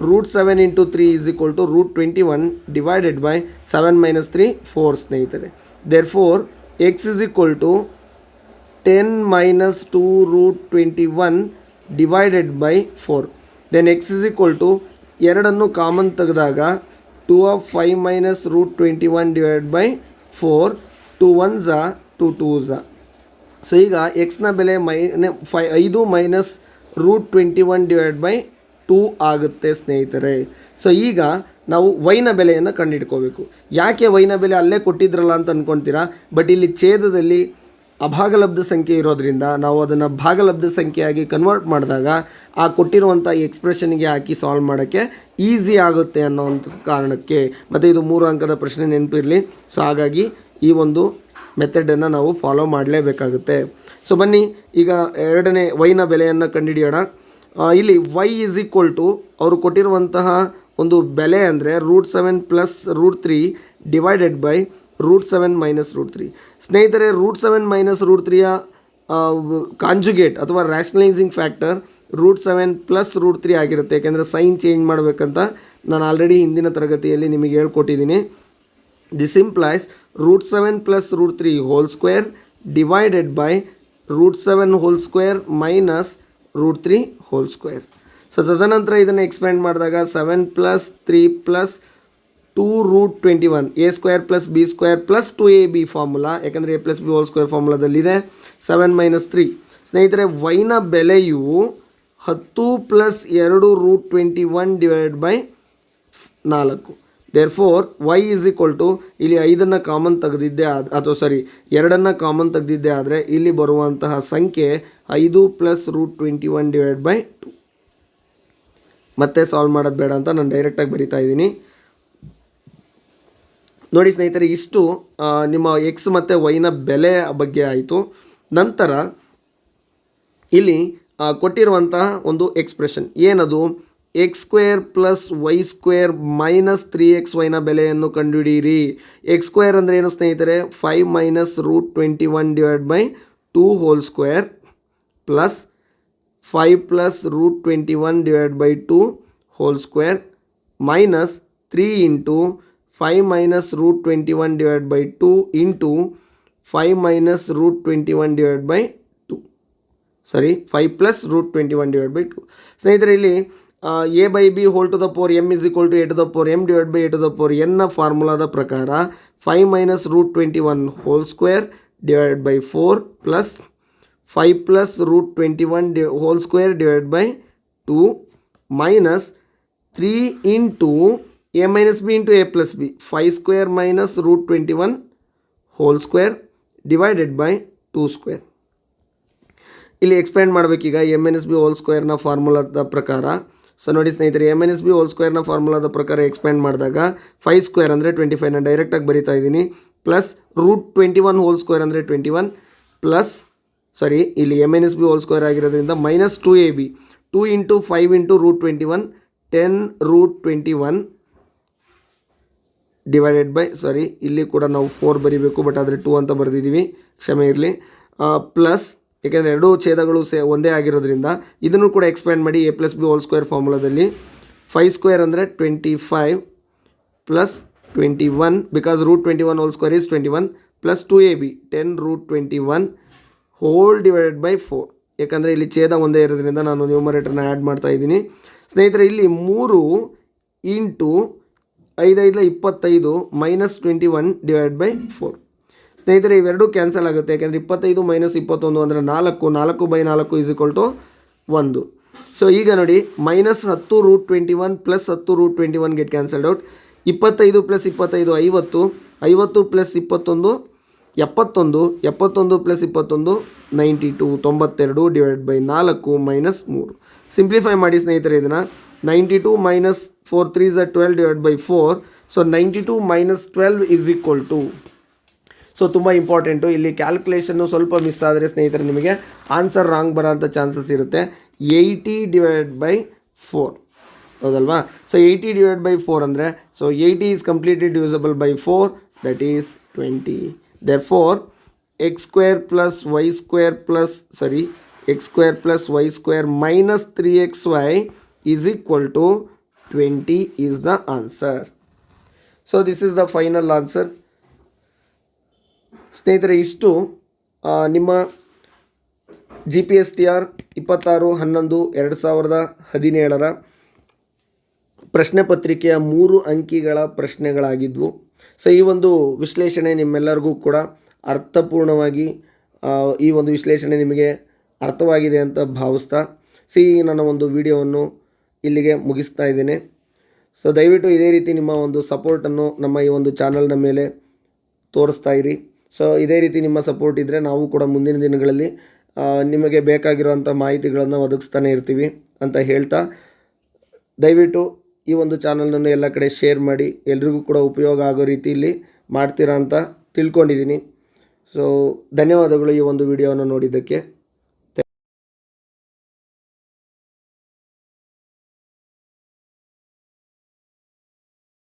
Speaker 1: √7 into 3 is equal to √21 divided by 7 minus 3 4 ಸ್ನೇಹಿತರೆ. Therefore x is equal to 10 minus 2 √21 divided by 4. Then x is equal to ಎರಡನ್ನು ಕಾಮನ್ ತೆಗೆದಾಗ 2 of 5 minus root 21 divide by 4, 2 1s 2 2s. So ಈಗ ಎಕ್ಸ್ನ ಬೆಲೆ 5 ಮೈನಸ್ ರೂಟ್ 21 ಡಿವೈಡ್ ಬೈ 2 ಆಗುತ್ತೆ ಸ್ನೇಹಿತರೆ. ಸೊ ಈಗ ನಾವು ವೈನ ಬೆಲೆಯನ್ನು ಕಂಡುಹಿಡ್ಕೋಬೇಕು. ಯಾಕೆ ವೈನ ಬೆಲೆ ಅಲ್ಲೇ ಕೊಟ್ಟಿದ್ರಲ್ಲ ಅಂತ ಅಂದ್ಕೊಳ್ತೀರಾ, ಬಟ್ ಇಲ್ಲಿ ಛೇದದಲ್ಲಿ ಅಭಾಗಲಬ್ಧ ಸಂಖ್ಯೆ ಇರೋದ್ರಿಂದ ನಾವು ಅದನ್ನು ಭಾಗಲಬ್ಧ ಸಂಖ್ಯೆಯಾಗಿ ಕನ್ವರ್ಟ್ ಮಾಡಿದಾಗ ಆ ಕೊಟ್ಟಿರುವಂಥ ಎಕ್ಸ್ಪ್ರೆಷನ್ಗೆ ಹಾಕಿ ಸಾಲ್ವ್ ಮಾಡೋಕ್ಕೆ ಈಸಿ ಆಗುತ್ತೆ ಅನ್ನೋವಂಥ ಕಾರಣಕ್ಕೆ. ಮತ್ತು ಇದು 3 ಅಂಕದ ಪ್ರಶ್ನೆ ನೆನಪಿರಲಿ. ಸೊ ಹಾಗಾಗಿ ಈ ಒಂದು ಮೆಥಡನ್ನು ನಾವು ಫಾಲೋ ಮಾಡಲೇಬೇಕಾಗುತ್ತೆ. ಸೊ ಬನ್ನಿ ಈಗ ಎರಡನೇ ವೈನ ಬೆಲೆಯನ್ನು ಕಂಡುಹಿಡಿಯೋಣ. ಇಲ್ಲಿ ವೈ ಈಸ್ ಈಕ್ವಲ್ ಟು ಅವರು ಕೊಟ್ಟಿರುವಂತಹ ಒಂದು ಬೆಲೆ ಅಂದರೆ √7 ಪ್ಲಸ್ √3 ಡಿವೈಡೆಡ್ ಬೈ √7 ಮೈನಸ್ √3. ಸ್ನೇಹಿತರೆ, √7 ಮೈನಸ್ √3ಯ ಕಾಂಜುಗೇಟ್ ಅಥವಾ ರ್ಯಾಷನಲೈಸಿಂಗ್ ಫ್ಯಾಕ್ಟರ್ √7 ಪ್ಲಸ್ √3 ಆಗಿರುತ್ತೆ. ಯಾಕೆಂದರೆ ಸೈನ್ ಚೇಂಜ್ ಮಾಡಬೇಕಂತ ನಾನು ಆಲ್ರೆಡಿ ಹಿಂದಿನ ತರಗತಿಯಲ್ಲಿ ನಿಮಗೆ ಹೇಳ್ಕೊಟ್ಟಿದ್ದೀನಿ. This implies √7 plus √3 whole square divided by √7 whole square minus √3 whole square. So ತದನಂತರ ಇದನ್ನು ಎಕ್ಸ್ಪ್ಯಾಂಡ್ ಮಾಡಿದಾಗ 7 plus 3 plus 2√21 a square plus b square plus 2ab formula, ಯಾಕಂದರೆ a plus b whole square ಫಾರ್ಮುಲಾದಲ್ಲಿದೆ. 7 ಮೈನಸ್ 3. ಸ್ನೇಹಿತರೆ, ವೈನ ಬೆಲೆಯು 10 plus 2√21 divided by 4. Therefore y is equal to ಇಲ್ಲಿ 5 ಕಾಮನ್ ತೆಗೆದಿದ್ದೆ ಅಥವಾ 2 ಕಾಮನ್ ತೆಗೆದಿದ್ದೆ ಆದರೆ ಇಲ್ಲಿ ಬರುವಂತಹ ಸಂಖ್ಯೆ 5 ಪ್ಲಸ್ √21 ಡಿವೈಡ್ ಬೈ 2. ಮತ್ತೆ ಸಾಲ್ವ್ ಮಾಡೋದು ಬೇಡ ಅಂತ ನಾನು ಡೈರೆಕ್ಟಾಗಿ ಬರಿತಾ ಇದ್ದೀನಿ. ನೋಡಿ ಸ್ನೇಹಿತರೆ, ಇಷ್ಟು ನಿಮ್ಮ ಎಕ್ಸ್ ಮತ್ತು ವೈನ ಬೆಲೆ ಬಗ್ಗೆ ಆಯಿತು. ನಂತರ ಇಲ್ಲಿ ಕೊಟ್ಟಿರುವಂತಹ ಒಂದು ಎಕ್ಸ್ಪ್ರೆಷನ್ ಏನದು, x square plus y square minus 3xyನ ಬೆಲೆಯನ್ನು ಕಂಡುಹಿಡಿಯಿರಿ. ಎಕ್ಸ್ ಸ್ಕ್ವೇರ್ ಅಂದರೆ ಏನು ಸ್ನೇಹಿತರೆ, 5 minus √21 divide by 2 whole square plus 5 plus √21 divide by 2 whole square minus 3 into 5 minus √21 divide by 2 into 5 minus √21 divide by 2 5 plus √21 divide by 2. ಸ್ನೇಹಿತರೆ, ಇಲ್ಲಿ a by b whole to the power m is equal to a to the power m divide by a to the power ಎನ್ನ ಫಾರ್ಮುಲಾದ ಪ್ರಕಾರ 5 minus √21 whole square divide by 4 plus 5 plus √21 whole square divide by 2 minus 3 into a minus b into a plus b 5 square minus √21 whole square divided by 2 square. ಇಲ್ಲಿ ಎಕ್ಸ್ಪ್ಯಾಂಡ್ ಮಾಡಬೇಕೀಗ ಎ ಮೈನಸ್ ಬಿ ಹೋಲ್ ಸ್ಕ್ವೇರ್ನ ಫಾರ್ಮುಲಾದ ಪ್ರಕಾರ. ಸೊ ನೋಡಿ ಸ್ನೇಹಿತರೆ, ಎ ಮೈನಸ್ ಬಿ ಹೋಲ್ ಸ್ಕ್ವೇರ್ನ ಫಾರ್ಮುಲಾದ ಪ್ರಕಾರ ಎಕ್ಸ್ಪ್ಯಾಂಡ್ ಮಾಡಿದಾಗ 5 ಸ್ಕ್ವೇರ್ ಅಂದರೆ 25 ನಾನು ಡೈರೆಕ್ಟಾಗಿ ಬರಿತಾ ಇದ್ದೀನಿ, ಪ್ಲಸ್ √21 ಹೋಲ್ ಸ್ಕ್ವೇರ್ ಅಂದರೆ 21 ಪ್ಲಸ್ ಇಲ್ಲಿ a minus b whole square ಆಗಿರೋದ್ರಿಂದ minus 2ab 2 into 5 into √21 10√21 divided by ಇಲ್ಲಿ ಕೂಡ ನಾವು 4 ಬರೀಬೇಕು, ಬಟ್ ಆದರೆ 2 ಅಂತ ಬರೆದಿದ್ದೀವಿ, ಕ್ಷಮೆ ಇರಲಿ. ಪ್ಲಸ್ ಏಕೆಂದರೆ ಎರಡೂ ಛೇದಗಳು ಒಂದೇ ಆಗಿರೋದ್ರಿಂದ ಇದನ್ನು ಕೂಡ ಎಕ್ಸ್ಪ್ಯಾಂಡ್ ಮಾಡಿ a plus b whole square ಫಾರ್ಮುಲಾದಲ್ಲಿ 5 ಸ್ಕ್ವೇರ್ ಅಂದರೆ 25 plus 21 because √21 whole square is 21 plus 2ab 10√21 whole divided by 4. ಯಾಕಂದರೆ ಇಲ್ಲಿ ಛೇದ ಒಂದೇ ಇರೋದ್ರಿಂದ ನಾನು ನ್ಯೂಮರೇಟರ್ನ ಆ್ಯಡ್ ಮಾಡ್ತಾ ಇದ್ದೀನಿ. ಸ್ನೇಹಿತರೆ, ಇಲ್ಲಿ 3 ಇಂಟು 5 5 25 ಮೈನಸ್ 21 ಡಿವೈಡ್ ಬೈ 4. ಸ್ನೇಹಿತರೆ, ಇವೆರಡೂ ಕ್ಯಾನ್ಸಲ್ ಆಗುತ್ತೆ, ಯಾಕೆಂದರೆ 25 ಮೈನಸ್ 21 ಅಂದರೆ 4 4 by 4 is equal to 1. So ಈಗ ನೋಡಿ, minus 10√21 plus 10√21 get cancelled out. 25 plus 25 50, 50 plus 21 71, 71 plus 21 92, 92 divide by 4 minus 3. Simplify ಮಾಡಿ ಸ್ನೇಹಿತರೆ ಇದನ್ನು. 92 minus 4 3 12 divide by 4. So 92 minus 12 is equal to. So ತುಂಬ ಇಂಪಾರ್ಟೆಂಟು, ಇಲ್ಲಿ ಕ್ಯಾಲ್ಕುಲೇಷನ್ನು ಸ್ವಲ್ಪ ಮಿಸ್ ಆದರೆ ಸ್ನೇಹಿತರೆ ನಿಮಗೆ ಆನ್ಸರ್ ರಾಂಗ್ ಬರೋಂಥ ಚಾನ್ಸಸ್ ಇರುತ್ತೆ. 80 ಡಿವೈಡ್ ಬೈ 4 ಹೌದಲ್ವಾ. ಸೊ 80 ಡಿವೈಡ್ ಬೈ 4 ಅಂದರೆ 80 is completely divisible by 4, that is 20. Therefore x square plus y square plus x square plus y square minus 3xy is equal to 20 is the answer. So this is the final answer. ಸ್ನೇಹಿತರೆ, ಇಷ್ಟು ನಿಮ್ಮ GPSTR 26/11/2017 ಪ್ರಶ್ನೆ ಪತ್ರಿಕೆಯ 3 ಅಂಕಿಗಳ ಪ್ರಶ್ನೆಗಳಾಗಿದ್ವು. ಸೊ ಈ ಒಂದು ವಿಶ್ಲೇಷಣೆ ನಿಮ್ಮೆಲ್ಲರಿಗೂ ಕೂಡ ಅರ್ಥಪೂರ್ಣವಾಗಿ ಈ ಒಂದು ವಿಶ್ಲೇಷಣೆ ನಿಮಗೆ ಅರ್ಥವಾಗಿದೆ ಅಂತ ಭಾವಿಸ್ತಾ ನನ್ನ ಒಂದು ವಿಡಿಯೋವನ್ನು ಇಲ್ಲಿಗೆ ಮುಗಿಸ್ತಾ ಇದ್ದೇನೆ. ಸೊ ದಯವಿಟ್ಟು ಇದೇ ರೀತಿ ನಿಮ್ಮ ಒಂದು ಸಪೋರ್ಟನ್ನು ನಮ್ಮ ಈ ಒಂದು ಚಾನಲ್ನ ಮೇಲೆ ತೋರಿಸ್ತಾ ಇರಿ. ಸೊ ಇದೇ ರೀತಿ ನಿಮ್ಮ ಸಪೋರ್ಟ್ ಇದ್ದರೆ ನಾವು ಕೂಡ ಮುಂದಿನ ದಿನಗಳಲ್ಲಿ ನಿಮಗೆ ಬೇಕಾಗಿರುವಂಥ ಮಾಹಿತಿಗಳನ್ನು ಒದಗಿಸ್ತಾನೆ ಇರ್ತೀವಿ ಅಂತ ಹೇಳ್ತಾ, ದಯವಿಟ್ಟು ಈ ಒಂದು ಚಾನಲ್ನನ್ನು ಎಲ್ಲ ಕಡೆ ಶೇರ್ ಮಾಡಿ, ಎಲ್ರಿಗೂ ಕೂಡ ಉಪಯೋಗ ಆಗೋ ರೀತಿಯಲ್ಲಿ ಮಾಡ್ತೀರಾ ಅಂತ ತಿಳ್ಕೊಂಡಿದ್ದೀನಿ. ಸೊ ಧನ್ಯವಾದಗಳು ಈ ಒಂದು ವಿಡಿಯೋವನ್ನು ನೋಡಿದ್ದಕ್ಕೆ.